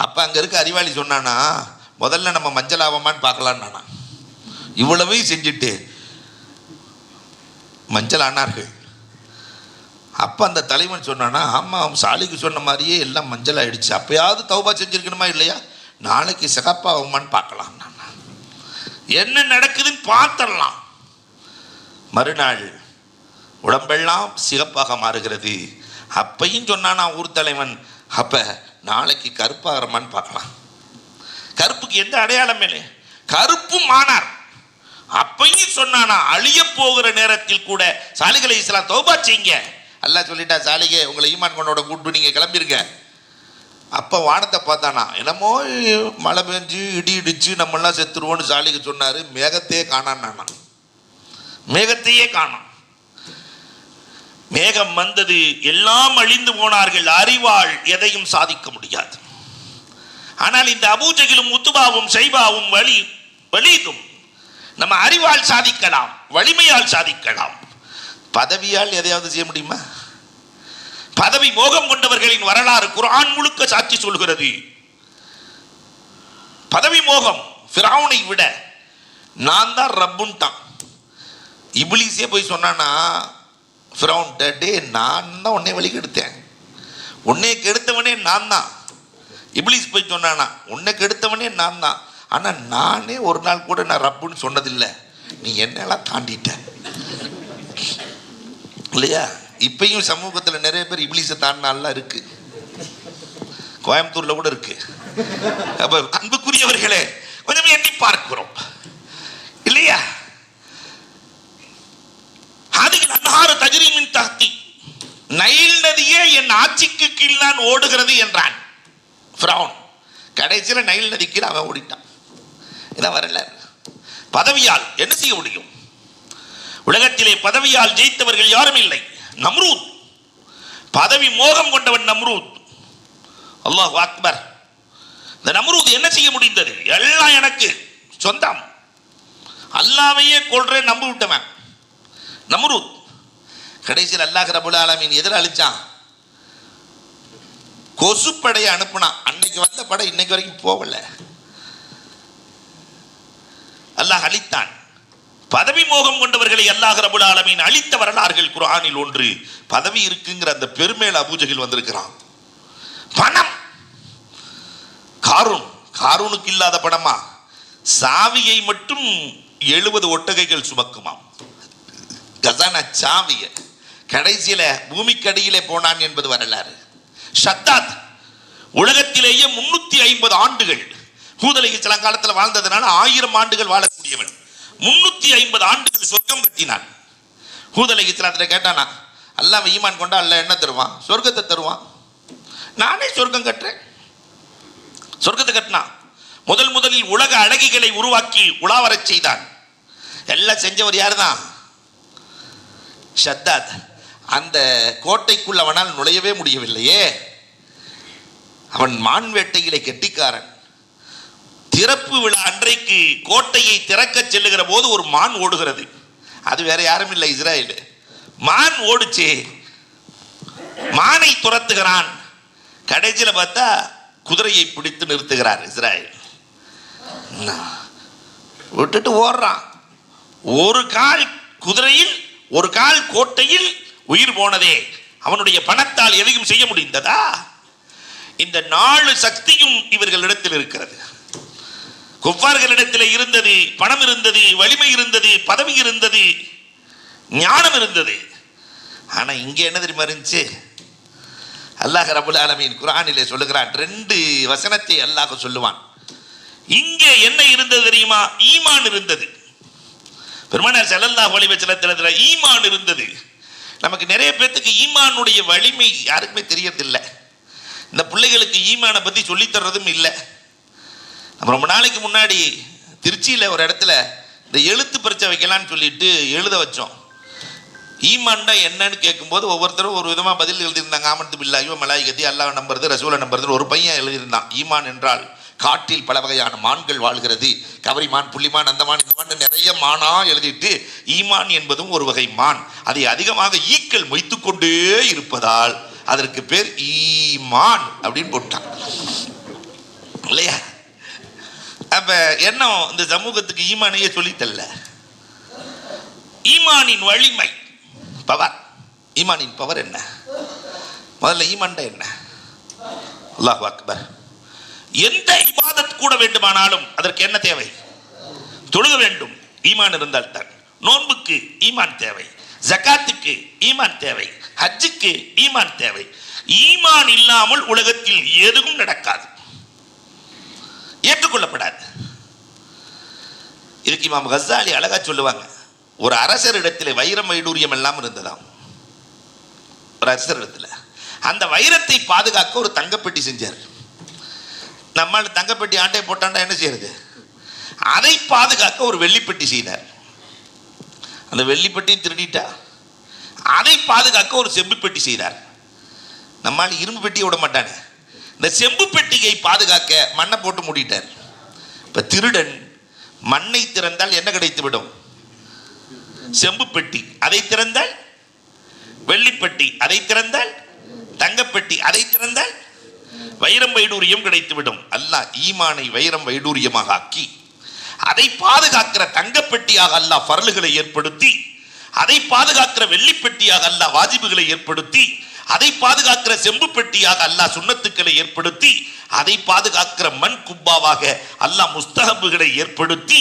அப்ப அங்க இருக்க அறிவாளி சொன்னானா, முதல்ல நம்ம மஞ்சள் ஆவமான்னு பார்க்கலான்னு. இவ்வளவையும் செஞ்சுட்டு மஞ்சள் ஆனார்கள். அப்ப அந்த தலைவன் சொன்னானா, ஆமா சாலிக்கு சொன்ன மாதிரியே எல்லாம் மஞ்சள் ஆயிடுச்சு, அப்பயாவது தௌபா செஞ்சிருக்கணுமா இல்லையா, நாளைக்கு சிகப்பாகுமான்னு பார்க்கலாம், என்ன நடக்குதுன்னு பார்த்துடலாம். மறுநாள் உடம்பெல்லாம் சிகப்பாக மாறுகிறது. அப்பையும் சொன்னானா ஊர் தலைவன், அப்ப நாளைக்கு கருப்பாகிறமான்னு பார்க்கலாம். கருப்புக்கு எந்த அடையாளம் இல்லை, கருப்பும் ஆனார். அப்பையும் சொன்னானா அழிய போகிற நேரத்தில் கூட சாலிஹ் அலைஹிஸ்ஸலாம் தௌபா செய்யுங்க. அல்லாஹ் சொல்லிட்டா, சாலிஹே உங்களை ஈமான் கொண்டோட கூட்டு நீங்க கிளம்பிருங்க. அப்ப வானத்தை பார்த்தானா, என்னமோ மழை பெஞ்சு இடி இடிச்சு நம்மெல்லாம் செத்துருவோன்னு சாலிஹ் சொன்னாரு. மேகத்தையே காணான்னா, மேகத்தையே காணோம். மேகம் வந்தது, எல்லாம் அழிந்து போனார்கள். அறிவால் எதையும் சாதிக்க முடியாது. ஆனால் இந்த அபூஜகிலும் உத்துபாவும் ஷைபாவும் வலீதும் நம்ம அறிவால் சாதிக்கலாம், வலிமையால் சாதிக்கலாம். பதவியால் எதையாவது செய்ய முடியுமா? பதவி மோகம் கொண்டவர்களின் வரலாறு குர்ஆன் முழுக்க சாட்சி சொல்கிறது. பதவி மோகம். ஃபிரௌனை விட நான் தான் ரப்புன்ட்டான். இப்லீஸே போய் சொன்னானா ஃபிரௌன், டே நான் தான் உன்னை வழி கெடுத்தேன், உன்னை கெடுத்தவனே நான் தான். இப்லீஸ் போய் சொன்னானா, உன்னை கெடுத்தவனே நான் தான், ஆனால் நானே ஒரு நாள் கூட நான் ரப்புன்னு சொன்னதில்லை, நீ என்னெல்லாம் தாண்டிட்ட இல்லையா? இப்பயும் சமூகத்தில் நிறைய பேர் இப்லீஸை தாண்டினாலாம் இருக்கு, கோயம்புத்தூர்ல கூட இருக்கு. அப்ப அன்புக்குரியவர்களே, கொஞ்சம் எண்ணி பார்க்கிறோம் இல்லையா? அதில் அன்ஹாரு தஜ்ரி மின் தஹ்தி, நைல் நதியே என் ஆட்சிக்கு கீழ் தான் ஓடுகிறது என்றான் ஃபிரௌன். கடைசியில் நைல் நதி கீழே அவன் ஓடிட்டான். இதான் வரலாறு. பதவியால் என்ன செய்ய முடியும்? உலகத்திலே பதவியால் ஜெயித்தவர்கள் யாரும் இல்லை. நம்ரூத், பதவி மோகம் கொண்டவன் நம்ரூத். அல்லாஹ் அக்பர். இந்த நம்ரூத் என்ன செய்ய முடிந்தது? எல்லாம் எனக்கு சொந்தம், அல்லாஹ்வையே கொல்றேன் நம்பி விட்டவன் நம்ரூத். கடைசியில் அல்லாஹ் ரப்புல் ஆலமீன் எதிர அழிச்சான், கொசுப்படையை அனுப்புனான். அன்னைக்கு வந்த படை இன்னைக்கு வரைக்கும் போகல. அல்லாஹ் அழித்தான். பதவி மோகம் கொண்டவர்களை அல்லாஹ் ரப்புல் ஆலமீன் அழித்த வரலாறுகள் குர்ஆனில் ஒன்று. பதவி இருக்குங்கிற அந்த பெருமேல் அபூஜகில் வந்திருக்கிறான். பணம், காரூனுக்கு இல்லாத பணமா? சாவியை மட்டும் 70 ஒட்டகைகள் சுமக்குமாம். கசானா சாவிய கடைசியில பூமிக்கடியிலே போனான் என்பது வரலாறு. ஷத்தாத் உலகத்திலேயே 350 ஆண்டுகள் ஹூத் அலைஹிஸ்ஸலாம் காலத்தில் வாழ்ந்ததுனால 1000 ஆண்டுகள் வாழக்கூடியவன். 350 ஆண்டுகள் சொர்க்கம் கட்டினான். ஹூத் அலைஹிஸ்ஸலாத்துல கேட்டானா, அல்லாஹ் ஈமான் கொண்டா அல்லாஹ் என்ன தருவான்? சொர்க்கத்தை தருவான். நானே சொர்க்கம் கட்டுறேன். சொர்க்கத்தை கட்டினான். முதலில் உலக அழகிகளை உருவாக்கி உலாவரச் செய்தான். எல்லாம் செஞ்சவர் யார் தான்? ஷத்தாத். அந்த கோட்டைக்குள் அவனால் நுழையவே முடியவில்லையே. அவன் மான் வேட்டையிலே கெட்டிக்காரன். திறப்பு விழா அன்றைக்கு கோட்டையை திறக்க செல்லுகிற போது ஒரு மான் ஓடுகிறது. அது வேற யாரும் இல்லை, இஸ்ராயேல். மான் ஓடுச்சு, மானை துரத்துகிறான். கடைசியில் பார்த்தா குதிரையை பிடித்து நிறுத்துகிறார் இஸ்ராயேல். விட்டுட்டு ஓடுறான். ஒரு கால் குதிரையில் ஒரு கால் கோட்டையில் உயிர் போனதே. அவனுடைய பணத்தால் எதையும் செய்ய முடிந்ததா? இந்த 4 சக்தியும் இவர்களிடத்தில் இருக்கிறது. குஃபார்களிடத்தில் இருந்தது. பணம் இருந்தது, வலிமை இருந்தது, பதவி இருந்தது, ஞானம் இருந்தது. ஆனா இங்கே என்ன தெரியுமா இருந்துச்சு? அல்லாஹ் ரப்பல் ஆலமீன் குர்ஆனிலே சொல்லுகிறான். 2 வசனத்தை அல்லாஹ் சொல்லுவான். இங்கே என்ன இருந்தது தெரியுமா? ஈமான் இருந்தது. பெருமானார் ஸல்லல்லாஹு அலைஹி வஸல்லம் ஈமான் இருந்தது. நமக்கு நிறைய பேருக்கு ஈமானுடைய வலிமை யாருக்குமே தெரியறதில்லை. இந்த பிள்ளைகளுக்கு ஈமானை பற்றி சொல்லித்தர்றதும் இல்லை. நம்ம ரொம்ப நாளைக்கு முன்னாடி திருச்சியில் ஒரு இடத்துல இந்த எழுத்து பரீட்சை வைக்கலான்னு சொல்லிட்டு எழுத வச்சோம். ஈமான்டா என்னன்னு கேட்கும்போது ஒவ்வொருத்தரும் ஒரு விதமாக பதில் எழுதியிருந்தாங்க. ஆமன்து பில்லாஹி வ மலாயிகத்தி, அல்லாஹ் நம்புறது, ரசூலை நம்புறது. ஒரு பையன் எழுதியிருந்தான், ஈமான் என்றால் காட்டில் பல வகையான மான்கள் வாழ்கிறது, கவரி மான், புள்ளிமான், அந்த மான், இந்த மான், நிறைய மானா எழுதிட்டு ஈமான் என்பதும் ஒரு வகை மான், அதை அதிகமாக ஈக்கள் மொய்த்து கொண்டே இருப்பதால் அதற்கு பேர் ஈமான் அப்படின்னு போட்டான் இல்லையா? அப்ப என்ன இந்த சமூகத்துக்கு ஈமானையே சொல்லித்தல்ல. ஈமானின் வலிமை, பவர். ஈமானின் பவர் என்ன? முதல்ல ஈமான்டா என்ன? அல்லாஹு அக்பர். எந்த இபாதத் கூட வேண்டுமானாலும் அதற்கு என்ன தேவை? தொழுக வேண்டும், ஈமான் இருந்தால் தான். நோன்புக்கு ஈமான் தேவை, ஜகாத்துக்கு ஈமான் தேவை, ஹஜ்ஜுக்கு ஈமான் தேவை. ஈமான் இல்லாமல் உலகத்தில் எதுவும் நடக்காது, ஏற்றுக்கொள்ளப்படாது. இதுக்கு இமாம் கஸ்ஸாலி அழகா சொல்லுவாங்க. ஒரு அரசர் இடத்துல வைரம் வைடூரியம் எல்லாம் இருந்ததாம். ஒரு அரசர் இடத்துல அந்த வைரத்தை பாதுகாக்க ஒரு தங்கப்பெட்டி செஞ்சார். நம்மால் தங்கப்பெட்டி ஆட்டை போட்டாண்டா என்ன செய்யறது? அதை பாதுகாக்க ஒரு வெள்ளிப்பெட்டி செய்தார். அந்த வெள்ளிப்பெட்டியும் திருடிட்டா. அதை பாதுகாக்க ஒரு செம்பு பெட்டி செய்தார். நம்மால் இரும்பு பெட்டியை விட மாட்டானே. இந்த செம்பு பெட்டியை பாதுகாக்க மண்ணை போட்டு மூடிட்டார். இப்ப திருடன் மண்ணை திறந்தால் என்ன கிடைத்து விடும்? செம்பு பெட்டி. அதை திறந்தால் வெள்ளிப்பெட்டி. அதை திறந்தால் தங்கப்பெட்டி. அதை திறந்தால் வைரம் வைடூரியம் கிடைத்துவிடும். அல்லாஹ் ஈமானை வைரம் வைடூரியமாக ஆக்கி அதை பாதுகாக்கிற தங்கப்பெட்டியாக அல்லாஹ் ஃபர்லுகளை ஏற்படுத்தி, அதை பாதுகாக்கிற வெள்ளிப்பெட்டியாக அல்லாஹ் வாஜிபுகளை ஏற்படுத்தி, அதை பாதுகாக்கிற செம்பு பெட்டியாக அல்லாஹ் சுன்னத்துக்களை ஏற்படுத்தி, அதை பாதுகாக்கிற மண் குப்பாவாக அல்லாஹ் முஸ்தஹபுகளை ஏற்படுத்தி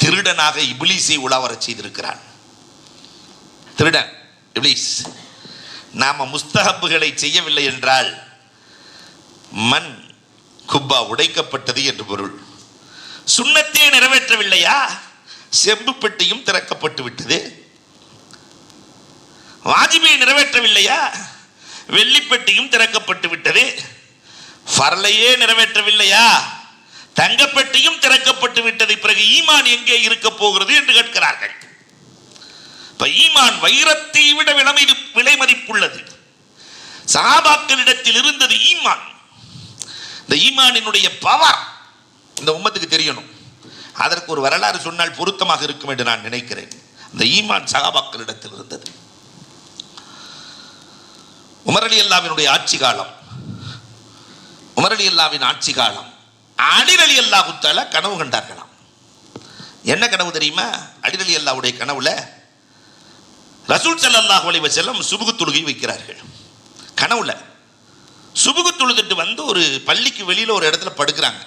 திருடனாக இப்லீஸை உலாவரச் செய்திருக்கிறான். திருடன் இப்லீஸ். நாம முஸ்தஹபுகளை செய்யவில்லை என்றால் மண் குப்பா உடைக்கப்பட்டது என்று பொருள். சுன்னத்தை நிறைவேற்றவில்லையா? செம்பு பெட்டியும் திறக்கப்பட்டு விட்டது. வாஜிபை நிறைவேற்றவில்லையா? வெள்ளிப்பெட்டியும் திறக்கப்பட்டு விட்டது. ஃபர்லையே நிறைவேற்றவில்லையா? தங்கப்பெட்டியும் திறக்கப்பட்டு விட்டது. பிறகு ஈமான் எங்கே இருக்க போகிறது என்று கேட்கிறார்கள். இப்ப ஈமான் வைரத்தை விட விலை மதிப்புள்ளது. சஹாபாக்களிடத்தில் இருந்தது ஈமான். இந்த ஈமானினுடைய பவர் இந்த உம்மத்துக்கு தெரியணும். அதற்கு ஒரு வரலாறு சொன்னால் பொருத்தமாக இருக்கும் என்று நான் நினைக்கிறேன். இந்த ஈமான் சஹாபாக்களிடத்தில் இருந்தது. உமர் ரலியல்லாஹுவினுடைய ஆட்சி காலம், உமர் ரலியல்லாஹுவின் ஆட்சி காலம், அலி ரலியல்லாஹு தஆலா கனவு கண்டார்களாம். என்ன கனவு தெரியுமா? அலி ரலியல்லாஹுடைய கனவுல ரசூல் ஸல்லல்லாஹு அலைஹி வஸல்லம் சுபுகு தொழுகை வைக்கிறார்கள். கனவுல சுபுகு தொழுதுட்டு வந்து ஒரு பள்ளிக்கு வெளியில ஒரு இடத்துல படுக்கிறாங்க.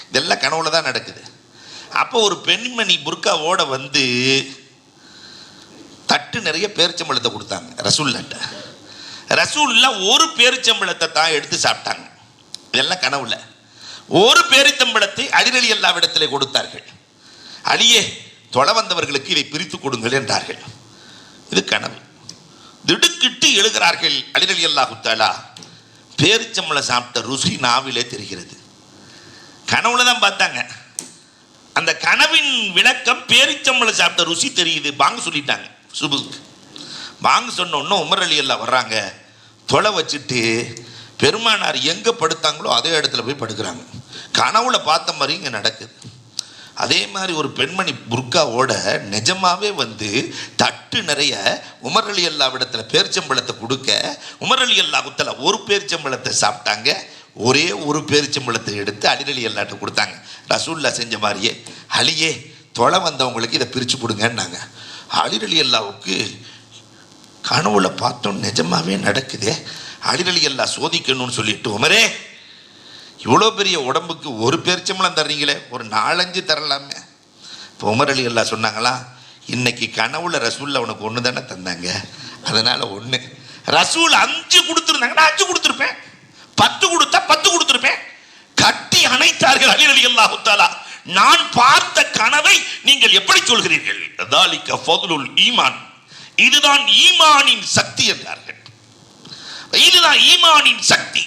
இதெல்லாம் கனவுல தான் நடக்குது. அப்போ ஒரு பெண்மணி புர்காவோட வந்து தட்டு நிறைய பேரிச்சம்பழத்தை கொடுத்தாங்க ரசூல்லாட்ட. ரசூல்லா ஒரு பேரிச்சம்பழத்தை தான் எடுத்து சாப்பிட்டாங்க. இதெல்லாம் கனவுல. ஒரு பேரிச்சம்பழத்தை அலி ரலியல்லாஹு இடத்துல கொடுத்தார்கள். அலியே தொலை வந்தவர்களுக்கு இதை பிரித்து கொடுங்கள் என்றார்கள். இது கனவு. திடுக்கிட்டு எழுகிறார்கள். அலி ரலியல்லாஹு தஆலா பேரிச்சம்பழம் சாப்பிட்ட ருசி நாவிலே தெரிகிறது. கனவுல தான் பார்த்தாங்க. அந்த கனவின் விளக்கம் பேரிச்சம்பழம் சாப்பிட்ட ருசி தெரியுது. பாங்கு சொல்லிட்டாங்க. சுபுக்கு பாங்கு சொன்ன உடனே உமர் ரலியல்லாஹு வர்றாங்க. தொலை வச்சுட்டு பெருமானார் எங்கே படுத்தாங்களோ அதே இடத்துல போய் படுக்கிறாங்க. கனவுல பார்த்த மாதிரி இங்கே நடக்குது. அதே மாதிரி ஒரு பெண்மணி புர்காவோட நிஜமாவே வந்து தட்டு நிறைய உமர் ரலியல்லாஹு இடத்துல பேரிச்சம்பழத்தை கொடுக்க, உமர் ரலியல்லாஹு தஆலா ஒரு பேரிச்சம்பழத்தை சாப்பிட்டாங்க. ஒரே ஒரு பேரிச்சம்பழத்தை எடுத்து அலி ரலியல்லாஹு கொடுத்தாங்க. ரசூலுல்லாஹ் செஞ்ச மாதிரியே அலியே தொலை வந்தவங்களுக்கு இதை பிரித்து கொடுங்கன்னாங்க. அலி ரலியல்லாஹுக்கு கனவுல பார்த்தோம் நிஜமாவே நடக்குதே, அலி ரலியல்லாஹு சோதிக்கணும்னு சொல்லிட்டு, உமரே இவ்வளோ பெரிய உடம்புக்கு ஒரு பேரிச்சம்பழம் தர்றீங்களே, ஒரு 4-5 தரலாமே. இப்போ உமர் ரலியல்லாஹு சொன்னாங்களா, இன்னைக்கு கனவுல ரசூலில் உனக்கு ஒன்று தானே தந்தாங்க, அதனால 1. ரசூல் 5 கொடுத்துருந்தாங்க, நான் 5 கொடுத்துருப்பேன். 10 கொடுத்தா 10 கொடுத்துருப்பேன். கட்டி அணைத்தார்கள் அலி ரலியல்லாஹு தஆலா. நான் பார்த்த கனவை நீங்கள் எப்படி சொல்கிறீர்கள்? தஆலிக ஃபதுலுல் ஈமான், இதுதான் ஈமானின் சக்தி என்றார்கள். இதுதான் ஈமானின் சக்தி.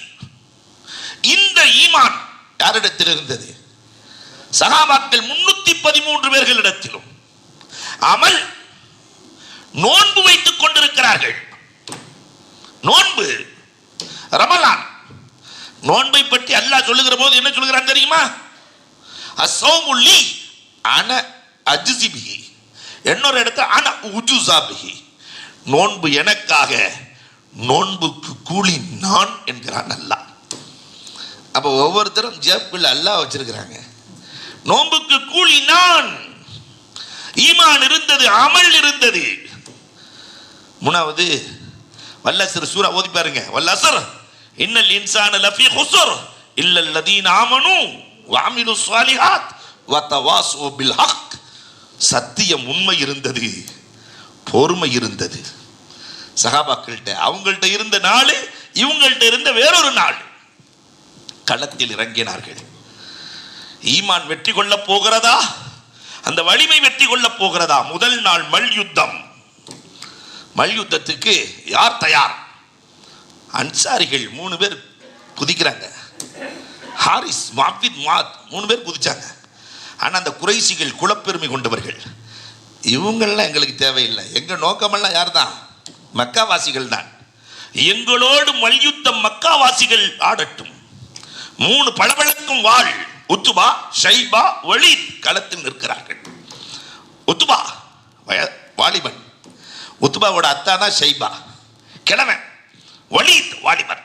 இந்த ஈமான் யாரிடத்தில் இருந்தது? சஹாபாக்கள் 313 பேர்களிடத்திலும். அமல் நோன்பு வைத்துக் கொண்டிருக்கிறார்கள். நோன்பு ரமலான் நோன்பை பற்றி அல்லாஹ் சொல்லுகிற போது என்ன சொல்கிறான் தெரியுமா? அஸ்ஸௌமு லீ அன அஜ்ஸி பிஹி, இன்னொரு இடத்துல அன உஜுஸா பிஹி, நோன்பு எனக்காக, நோன்புக்கு கூலி நான் என்கிறான் அல்லாஹ். அப்போ ஒவ்வொருத்தரும் ஜேப்பில் அல்லாஹ் வச்சிருக்கிறாங்க. நோன்புக்கு கூலி நான். ஈமான் இருந்தது, அமல் இருந்தது. 3வது வல்லஸ்ர் சூரா ஓதி பாருங்க. வல்லஸ்ர் இன்னல் இன்சான லஃபீ குஸ்ர் இல்லல் லதீன ஆமனூ வ அமிலுஸ் ஸாலிஹாத் வ தவாஸு பில் ஹக். சத்தியம், உண்மை இருந்தது, பொறுமை இருந்தது. சஹாபாக்கள்கிட்ட அவங்கள்ட்ட இருந்த நாள், இவங்கள்ட்ட இருந்த வேறொரு நாள். களத்தில் இறங்கினார்கள். ஈமான் வெற்றி கொள்ள போகிறதா? அந்த வலிமை வெற்றி கொள்ள போகிறதா? முதல் நாள் மல்யுத்தம். மல்யுத்தத்துக்கு யார் தயார்? அன்சாரிகள் 3 பேர் குதிக்கிறாங்க. ஹாரிஸ், மாஃபித், மாத் 3 பேர் குதிச்சாங்க. ஆனால் அந்த குறைசிகள் குலப்பெருமை கொண்டவர்கள். இவங்கெல்லாம் எங்களுக்கு தேவையில்லை, எங்கள் நோக்கமெல்லாம் யார் தான்? மக்காவாசிகள் தான். எங்களோடு மல்யுத்தம் மக்காவாசிகள் ஆடட்டும். 3 பளபளக்கும் வாள், உத்துபா, ஷைபா, வலீத் களத்தில் நிற்கிறார்கள். உத்துபா வாலிபன், உத்துபாவோட அத்தானா ஷைபா கிழவன், வலீத் வாலிபன்.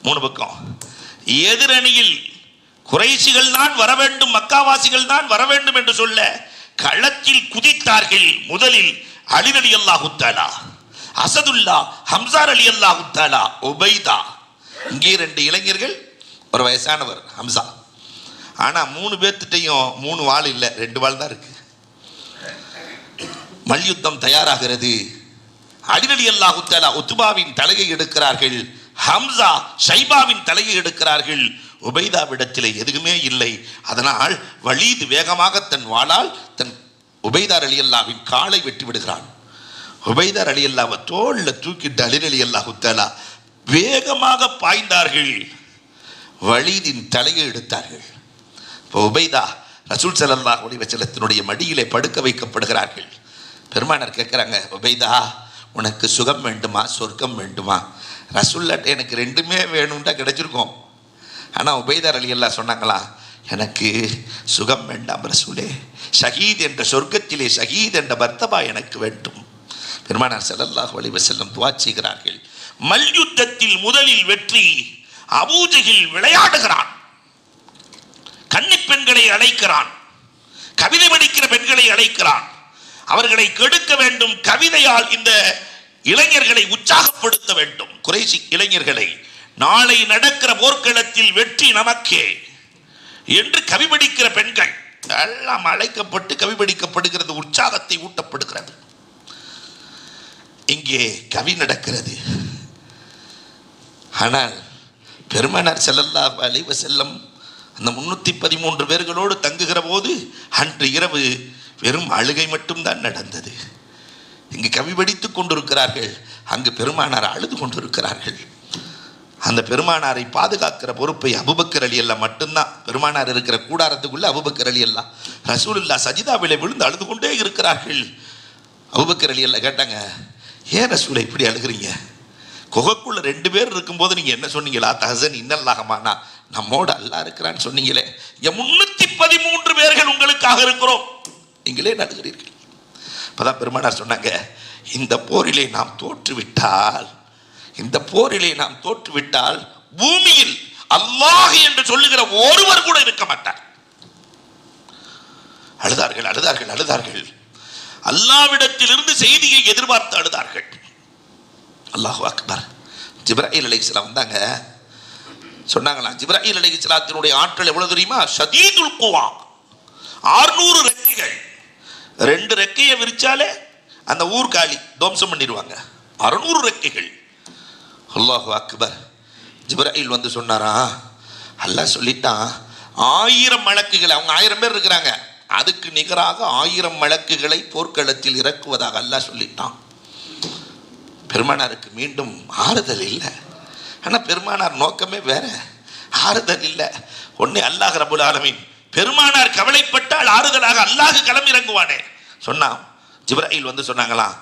3 பக்கம். எதிரணியில் குறைஷிகள் தான் வர வேண்டும், மக்காவாசிகள் தான் வர வேண்டும் என்று சொல்ல களத்தில் குதித்தார்கள். முதலில் அலி ரலியல்லாஹு தஆலா, அசதுல்லா, ஹம்சா ரலியல்லாஹு தஆலா, உபைதா. இங்கே 2 இளைஞர்கள், ஒரு வயசானவர் ஹம்சா. ஆனால் 3 பேர்த்திட்டையும் 3 வாள் இல்லை, 2 வாள் தான் இருக்கு. மல்யுத்தம் தயாராகிறது. அலி ரலியல்லாஹு தஆலா உத்பாவின் தலையை எடுக்கிறார்கள், ஹம்சா ஷைபாவின் தலையை எடுக்கிறார்கள். உபைதாவிடத்திலே எதுவுமே இல்லை. அதனால் வலீத் வேகமாக தன் வாளால் தன் உபைதா ரலியல்லாஹுவின் காலை வெட்டி விடுகிறான். உபைதா ரலியல்லாஹு தோளில் தூக்கிட்டு அலி ரலியல்லாஹு தஆலா வேகமாக பாய்ந்தார்கள். வலீதின் தலையை எடுத்தார்கள். இப்போ உபைதா ரசூல் ஸல்லல்லாஹு அலைஹி வஸல்லத்தினுடைய மடியிலே படுக்க வைக்கப்படுகிறார்கள். பெருமானார் கேட்குறாங்க, உபைதா உனக்கு சுகம் வேண்டுமா, சொர்க்கம் வேண்டுமா? ரசூல்லாட்ட எனக்கு 2மே வேணும்டா கிடைச்சிருக்கோம். ஆனால் உபைதா ரலியல்லாஹு சொன்னாங்களா, எனக்கு சுகம் வேண்டாம் ரசூலே, ஷஹீத் என்ற சொர்க்கத்திலே ஷஹீத் என்ற மர்தபா எனக்கு வேண்டும். பெருமானார் ஸல்லல்லாஹு அலைஹி வஸல்லம் துஆ செய்கிறார்கள். மல்யுத்தத்தில் முதலில் வெற்றி. அபூஜஹில் விளையாடுகிறான், கன்னி பெண்களை அழைக்கிறான், கவிதை படிக்கிற பெண்களை அழைக்கிறான். அவர்களை கெடுக்க வேண்டும், கவிதையால் இந்த இளைஞர்களை உற்சாகப்படுத்த வேண்டும். குறைஷி இளைஞர்களை, நாளை நடக்கிற போர்க்களத்தில் வெற்றி நமக்கே என்று கவி படிக்கிற பெண்கள் எல்லாம் அழைக்கப்பட்டு கவி படிக்கப்படுகிறது, உற்சாகத்தை ஊட்டப்படுகிறது. இங்கே கவி நடக்கிறது. ஆனால் பெருமானார் ஸல்லல்லாஹு அலைஹி வஸல்லம் அந்த 313 பேர்களோடு தங்குகிற போது அன்று இரவு வெறும் அழுகை மட்டும்தான் நடந்தது. இங்கு கவி படித்துக் கொண்டிருக்கிறார்கள், அங்கு பெருமானார் அழுது கொண்டிருக்கிறார்கள். அந்த பெருமானாரை பாதுகாக்கிற பொறுப்பை அபூபக்கர் ரலியல்லாஹு மட்டும்தான். பெருமானார் இருக்கிற கூடாரத்துக்குள்ள அபூபக்கர் ரலியல்லாஹு, ரசூலுல்லாஹ் சஜிதாவிலே விழுந்து அழுது கொண்டே இருக்கிறார்கள். அபூபக்கர் ரலியல்லாஹு கேட்டாங்க, ஏன் ரசூலை இப்படி அழுகிறீங்க? குகைக்குள்ள 2 பேர் இருக்கும்போது நீங்க என்ன சொன்னீங்களா? தஹசன் இன்னல்லாஹமானா, நம்மோட அல்லாஹ் இருக்கிறான்னு சொன்னீங்களே, 313 பேர்கள் உங்களுக்காக இருக்கிறோம், நீங்களே நடுகிறீர்கள். அப்பதான் பெருமானார் சொன்னாங்க, இந்த போரிலே நாம் தோற்றுவிட்டால், இந்த போரிலே நாம் தோற்றுவிட்டால் பூமியில் அல்லாஹ் என்று சொல்லுகிற ஒருவர் கூட இருக்க மாட்டார். அழுதார்கள், அழுதார்கள், அழுதார்கள். அல்லாஹ்விடத்திலிருந்து செய்தியை எதிர்பார்த்து அழுதார்கள். அல்லாஹு அக்பர். ஜிப்ராயில் அலைஹிஸ்ஸலாம் வந்தாங்க, சொன்னாங்களாம், ஜிப்ராயில் அலைஹிஸ்ஸலாத்தினுடைய ஆற்றல் எவ்வளவு தெரியுமா? ஷதீதுல் குவா, 600 ரெக்கைகள். 2 ரெக்கையை விரிச்சாலே அந்த ஊர்காலி துவம்சம் பண்ணிடுவாங்க. 600 ரெக்கைகள். அல்லாஹு அக்பர். ஜிப்ராயில் வந்து சொன்னாரா, அல்லாஹ் சொல்லிட்டான் 1000 மலக்குகளை, அவங்க 1000 பேர் இருக்கிறாங்க, அதுக்கு நிகராக 1000 மலக்குகளை போர்க்களத்தில் இறக்குவதாக அல்லாஹ் சொல்லிட்டான். பெருமானாருக்கு மீண்டும் ஆறுதல் இல்லை. ஆனால் பெருமானார் நோக்கமே வேற, ஆறுதல் இல்லை. ஒன்னே அல்லாஹ் ரப்புல் ஆலமீன், பெருமானார் கவலைப்பட்டால் ஆறுதலாக அல்லாஹ் களம் இறங்குவானே சொன்னான். ஜிப்ராயில் வந்து சொன்னாங்களாம்,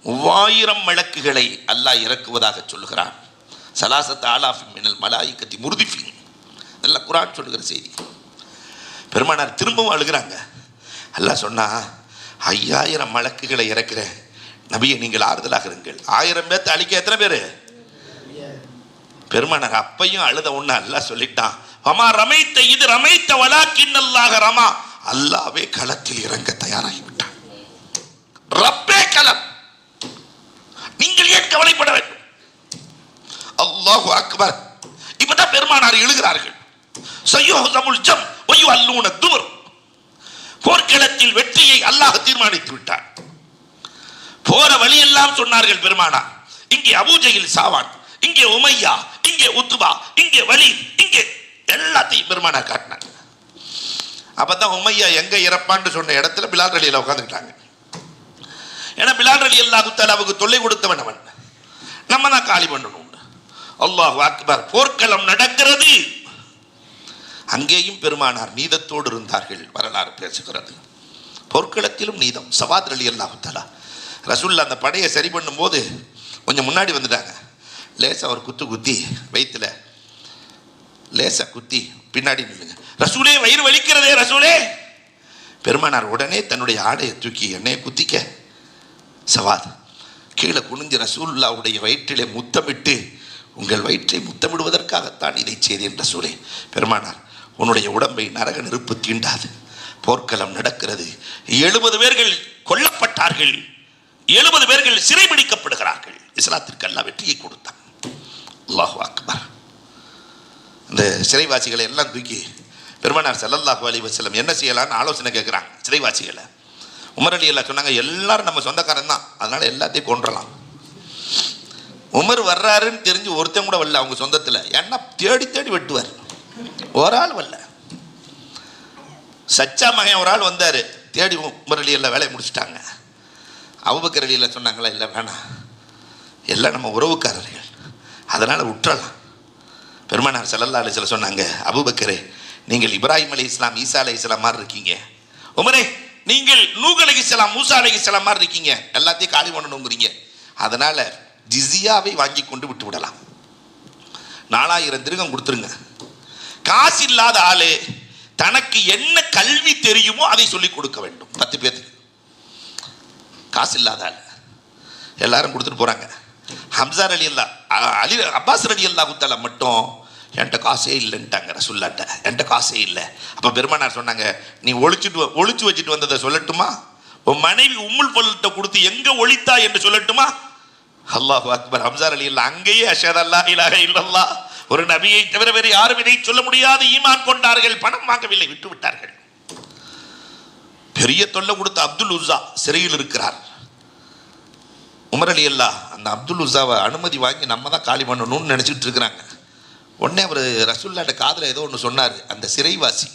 3000 மலக்குகளை அல்லாஹ் இறக்குவதாக சொல்லுகிறான். சலாசத் ஆலாஃபி மினல் மலாயிக்கத்தி முர்திஃபின், நல்ல குர்ஆன் சொல்லுகிற செய்தி. பெருமானார் திரும்பவும் அழுகிறாங்க. அல்லாஹ் சொன்னா, 5000 மலக்குகளை இறக்குறேன், நபியை நீங்கள் ஆறுதலாக இருங்கள். 1000 பேர்த்த அழிக்க எத்தனை பேரு? பெருமானார் அப்பையும் அழுத ஒண்ணு அல்லாஹ் சொல்லிட்டான், வமா ரமைத்த இது ரமைத்த வலாக்கின்னல்லாஹ ரமா, அல்லாஹ்வே களத்தில் இறங்க தயாராகி விட்டான். ரப்பே களம், நீங்கள் ஏன் கவலைப்பட வேண்டும்? அல்லாஹு அக்பர். இப்பதான் பெருமானார் எழுகிறார்கள், சய்யுஹஸமுல் ஜம் வயுஅல்லூன துபுர், போர்க்களத்தில் வெற்றியை அல்லாஹ் தீர்மானித்து விட்டார். போற வழியெல்லாம் சொன்னார்கள் பெருமானார், இங்கே அபூஜஹில் சாவான், இங்கே உமையா, இங்கே உத்பா, இங்கே வலீத், இங்கே எல்லாத்தையும் பெருமானார் காட்டினாங்க. அப்பதான் உமையா எங்க இறப்பான்னு சொன்ன இடத்துல பிலால் ரலியல்லாஹு உட்கார்ந்துட்டாங்க. ஏன்னா பிலால் ரலியல்லாஹு தஆலாவுக்கு தொல்லை கொடுத்தவன் அவன், நம்ம தான் காலி பண்ணணும். அல்லாஹு அக்பர். போர்க்களம் நடக்கிறது, அங்கேயும் பெருமானார் நீதத்தோடு இருந்தார்கள். வரலாறு பேசுகிறது, போர்க்களத்திலும் நீதம். சவாத் ரலியல்லாஹு தஆலா ரசூலுல்லாஹ் அந்த படையை சரி பண்ணும் போது கொஞ்சம் முன்னாடி வந்துட்டாங்க. லேசா ஒரு குத்து குத்தி வயிற்றுல லேசா குத்தி பின்னாடி நில்லுங்க, ரசூலே வயிறு வலிக்கிறதே ரசூலே. பெருமானார் உடனே தன்னுடைய ஆடையை தூக்கி என்னைய குத்திக்க. சவாத் கீழே குனிஞ்சு ரசூலுல்லாஹ்வுடைய வயிற்றிலே முத்தமிட்டு, உங்கள் வயிற்றை முத்தமிடுவதற்காகத்தான் இதை செய்தேன் ரசூலே. பெருமானார், உன்னுடைய உடம்பை நரக நெருப்பு தீண்டாது. போர்க்களம் நடக்கிறது, 70 பேர்கள் கொல்லப்பட்டார்கள், 70 பேர்கள் சிறைபிடிக்கப்படுகிறார்கள். இஸ்லாத்திற்கு அல்லாஹ் வெற்றியை கொடுத்தான். அல்லாஹு அக்பர். இந்த சிறைவாசிகளை எல்லாம் தூக்கி பெருமானார் ஸல்லல்லாஹு அலைஹி வஸல்லம் என்ன செய்யலாம்னு ஆலோசனை கேட்குறாங்க சிறைவாசிகளை. உமர் ரலியல்லாஹு சொன்னாங்க, எல்லாரும் நம்ம சொந்தக்காரன் தான், அதனால எல்லாத்தையும் கொன்றலாம். உமர் வர்றாருன்னு தெரிஞ்சு ஒருத்தன் கூட வரல அவங்க சொந்தத்தில், ஏன்னா தேடி தேடி வெட்டுவார். ஒரு ஆள் வரல, சச்சா மகன் ஒரு ஆள் வந்தார், தேடி உமர் ரலியல்லாஹு வேலையை முடிச்சுட்டாங்க. அபூபக்கர் ரலியல்லாஹு சொன்னாங்களா, இல்லை வேணாம், எல்லாம் நம்ம உறவுக்காரர்கள், அதனால் விட்டுறலாம். பெருமானார் ஸல்லல்லாஹு அலைஹி வஸல்லம் சொன்னாங்க, அபூபக்கரே, நீங்கள் இப்ராஹிம் அலைஹிஸ்ஸலாம் ஈசா அலைஹிஸ்ஸலாம் மாதிரி இருக்கீங்க. உமரே, நீங்கள் நூஹ் அலைஹிஸ்ஸலாம் மூசா அலைஹிஸ்ஸலாம் மாதிரி இருக்கீங்க, எல்லாத்தையும் காலி பண்ணணுங்கிறீங்க, அதனால் ஜிஸியாவை வாங்கி கொண்டு விட்டு விடலாம். 4000 திரகம் கொடுத்துருங்க. காசு இல்லாத ஆளு தனக்கு என்ன கல்வி தெரியுமோ அதை சொல்லிக் கொடுக்க வேண்டும். 10 பேருக்கு காசு இல்லாத ஆள் எல்லாரும் கொடுத்துட்டு போறாங்க. ஹம்சா ரலியல்லாஹு, அலி அப்பாஸ் ரலியல்லாஹு தஆலா மட்டும் என்கிட்ட காசே இல்லைன்ட்டாங்க ரசூலுல்லாஹ்ட்ட, என்கிட்ட காசே இல்லை. அப்போ பெருமானார் சொன்னாங்க, நீ ஒளிச்சு வச்சுட்டு வந்ததை சொல்லட்டுமா? உன் மனைவி உம்முல் ஃபல்ட்ட கொடுத்து எங்க ஒளித்தா என்று சொல்லட்டுமா? அல்லாஹு அக்பர். ஹம்சா ரலியல்லாஹு அங்கேயே அஷ்ஹது அல்லா இலாஹ இல்லல்லாஹ், ஒரு நபியை தவிர வேறு யாரும் இதை சொல்ல முடியாது ஈமான் கொண்டார்கள். பணம் வாங்கவில்லை, விட்டு விட்டார்கள். பெரிய தொல்லை கொடுத்த அப்துல் உஸ்ஸா சிறையில் இருக்கிறார். உமர் ரலியல்லாஹு அந்த அப்துல் உஸ்ஸாவை அனுமதி வாங்கி நம்ம தான் காலி பண்ணணும்னு நினச்சிட்டு இருக்கிறாங்க. உடனே அவர் ரசூலுல்லாஹ்ட்ட காதில் ஏதோ ஒன்று சொன்னார். அந்த சிறைவாசி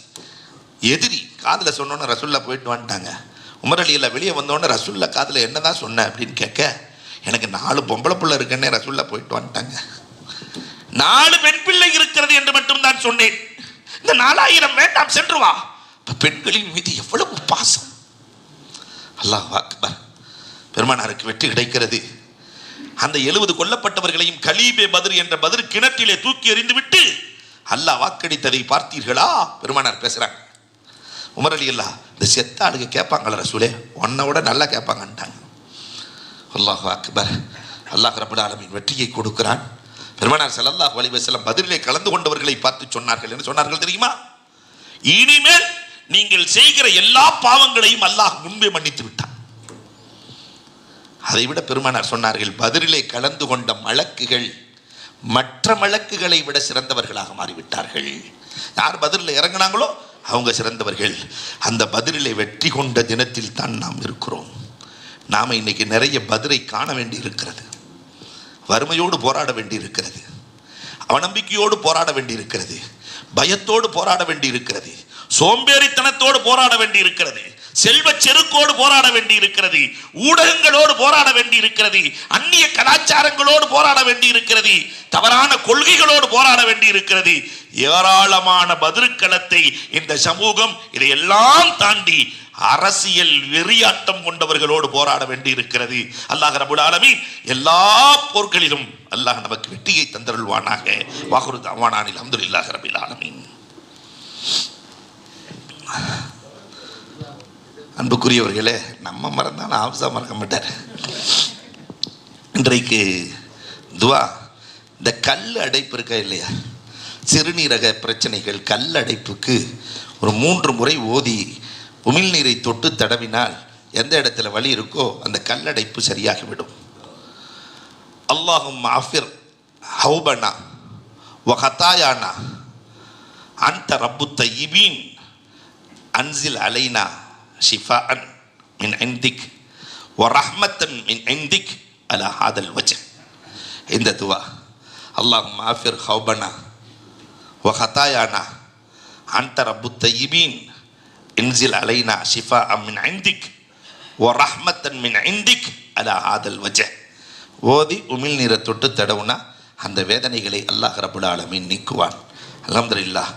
எதிரி காதில் சொன்னோன்னு ரசூலுல்லாஹ் போயிட்டு வந்துட்டாங்க. உமர் ரலியல்லாஹு வெளியே வந்தோடனே ரசூல்லா காதில் என்னதான் சொன்ன அப்படின்னு கேட்க, எனக்கு 4 பொம்பளை பிள்ளை இருக்குன்னே ரசூல்லா போயிட்டு வந்துட்டாங்க, 4 பெண் பிள்ளை இருக்கிறது என்று மட்டும் தான் சொன்னேன், இந்த 4000 வேண்டாம் சென்று வா. பெண்களின் மீது எவ்வளவு பாசம்! அல்லாஹ் அக்பர். பெருமானாருக்கு வெற்றி கிடைக்கிறது. அந்த 70 கொல்லப்பட்டவர்களையும் கலீபே பத்ர் என்ற பத்ர் கிணற்றிலே தூக்கி எறிந்து விட்டு அல்லாஹ் வாக்களித்ததை பார்த்தீர்களா? பெருமானார் பேசுறாங்க. உமர் ரலியல்லாஹு இந்த செத்த ஆளுங்க கேட்பாங்களா ரசூலே, உன்னை விட நல்லா கேட்பாங்கன்ட்டாங்க. அல்லாஹ் அக்பர். அல்லாஹ் ரப்பல் ஆலமீன் வெற்றியை கொடுக்கிறான். பெருமானார் ஸல்லல்லாஹு அலைஹி வஸல்லம் பத்ரிலே கலந்து கொண்டவர்களை பார்த்து சொன்னார்கள். என்ன சொன்னார்கள் தெரியுமா? இனிமேல் நீங்கள் செய்கிற எல்லா பாவங்களையும் அல்லாஹ் முன்பே மன்னித்து விட்டான். அதை விட பெருமானார் சொன்னார்கள், பத்ரிலே கலந்து கொண்ட மலக்குகள் மற்ற மலக்குகளை விட சிறந்தவர்களாக மாறிவிட்டார்கள். யார் பத்ரில் இறங்கினாங்களோ அவங்க சிறந்தவர்கள். அந்த பத்ரிலே வெற்றி கொண்ட தினத்தில் தான் நாம் இருக்கிறோம். நாம் இன்னைக்கு நிறைய பத்ரை காண வேண்டி இருக்கிறது. வறுமையோடு போராட வேண்டி இருக்கிறது, அவநம்பிக்கையோடு போராட வேண்டி இருக்கிறது, பயத்தோடு போராட வேண்டி இருக்கிறது, சோம்பேறித்தனத்தோடு போராட வேண்டி இருக்கிறது, செல்வ செருக்கோடு போராட வேண்டி இருக்கிறது, ஊடகங்களோடு போராட வேண்டி இருக்கிறது, அந்நிய கலாச்சாரங்களோடு போராட வேண்டி இருக்கிறது, தவறான கொள்கைகளோடு போராட வேண்டி இருக்கிறது. ஏராளமான பதிர்களத்தை இந்த சமூகம் இதையெல்லாம் தாண்டி அரசியல் வெறியாட்டம் கொண்டவர்களோடு போராட வேண்டி இருக்கிறது. அல்லாஹ் ரப்பல் ஆலமீன் எல்லா போர்களிலும் அல்லாஹ் நமக்கு வெற்றியை தந்தருள்வானாக. வாஹிரு தஅவானா அல்ஹம்துலில்லாஹி ரப்பில் ஆலமீன். அன்புக்குரியவர்களே, நம்ம மறந்தாலும் ஆப்ஸா மறக்க மாட்டார். இன்றைக்கு துவா, இந்த கல் அடைப்பு இருக்கா இல்லையா, சிறுநீரக பிரச்சனைகள், கல் அடைப்புக்கு ஒரு 3 முறை ஓதி உமிழ்நீரை தொட்டு தடவினால் எந்த இடத்துல வலி இருக்கோ அந்த கல்லடைப்பு சரியாகிவிடும். அல்லாஹும்ம அஃபிர் ஹௌபனா வ ஹதாயானா அன்த ரப்பு தய்யிபீன் அன்சில் அலைனா ஷிஃபாஅன் மின் இன்திக் வ ரஹ்மத்தன் மின் இன்திக் அலா ஹாதல் வஜ். இந்த துவா, அல்லாஹும்ம அஃபிர் ஹௌபனா வ ஹதாயானா அன்த ரப்பு தய்யிபீன் இன்சில் அலைனா ஷிஃபாஅன் மின் இன்திக் வ ரஹ்மத்தன் மின் இன்திக் அலா ஹாதல் வஜ். ஓதி உமிழ் நீரை தொட்டு தடவுனா அந்த வேதனைகளை அல்லாஹ் ரப்பல் ஆலமீன் நீக்குவான். அல்ஹம்துலில்லாஹ்.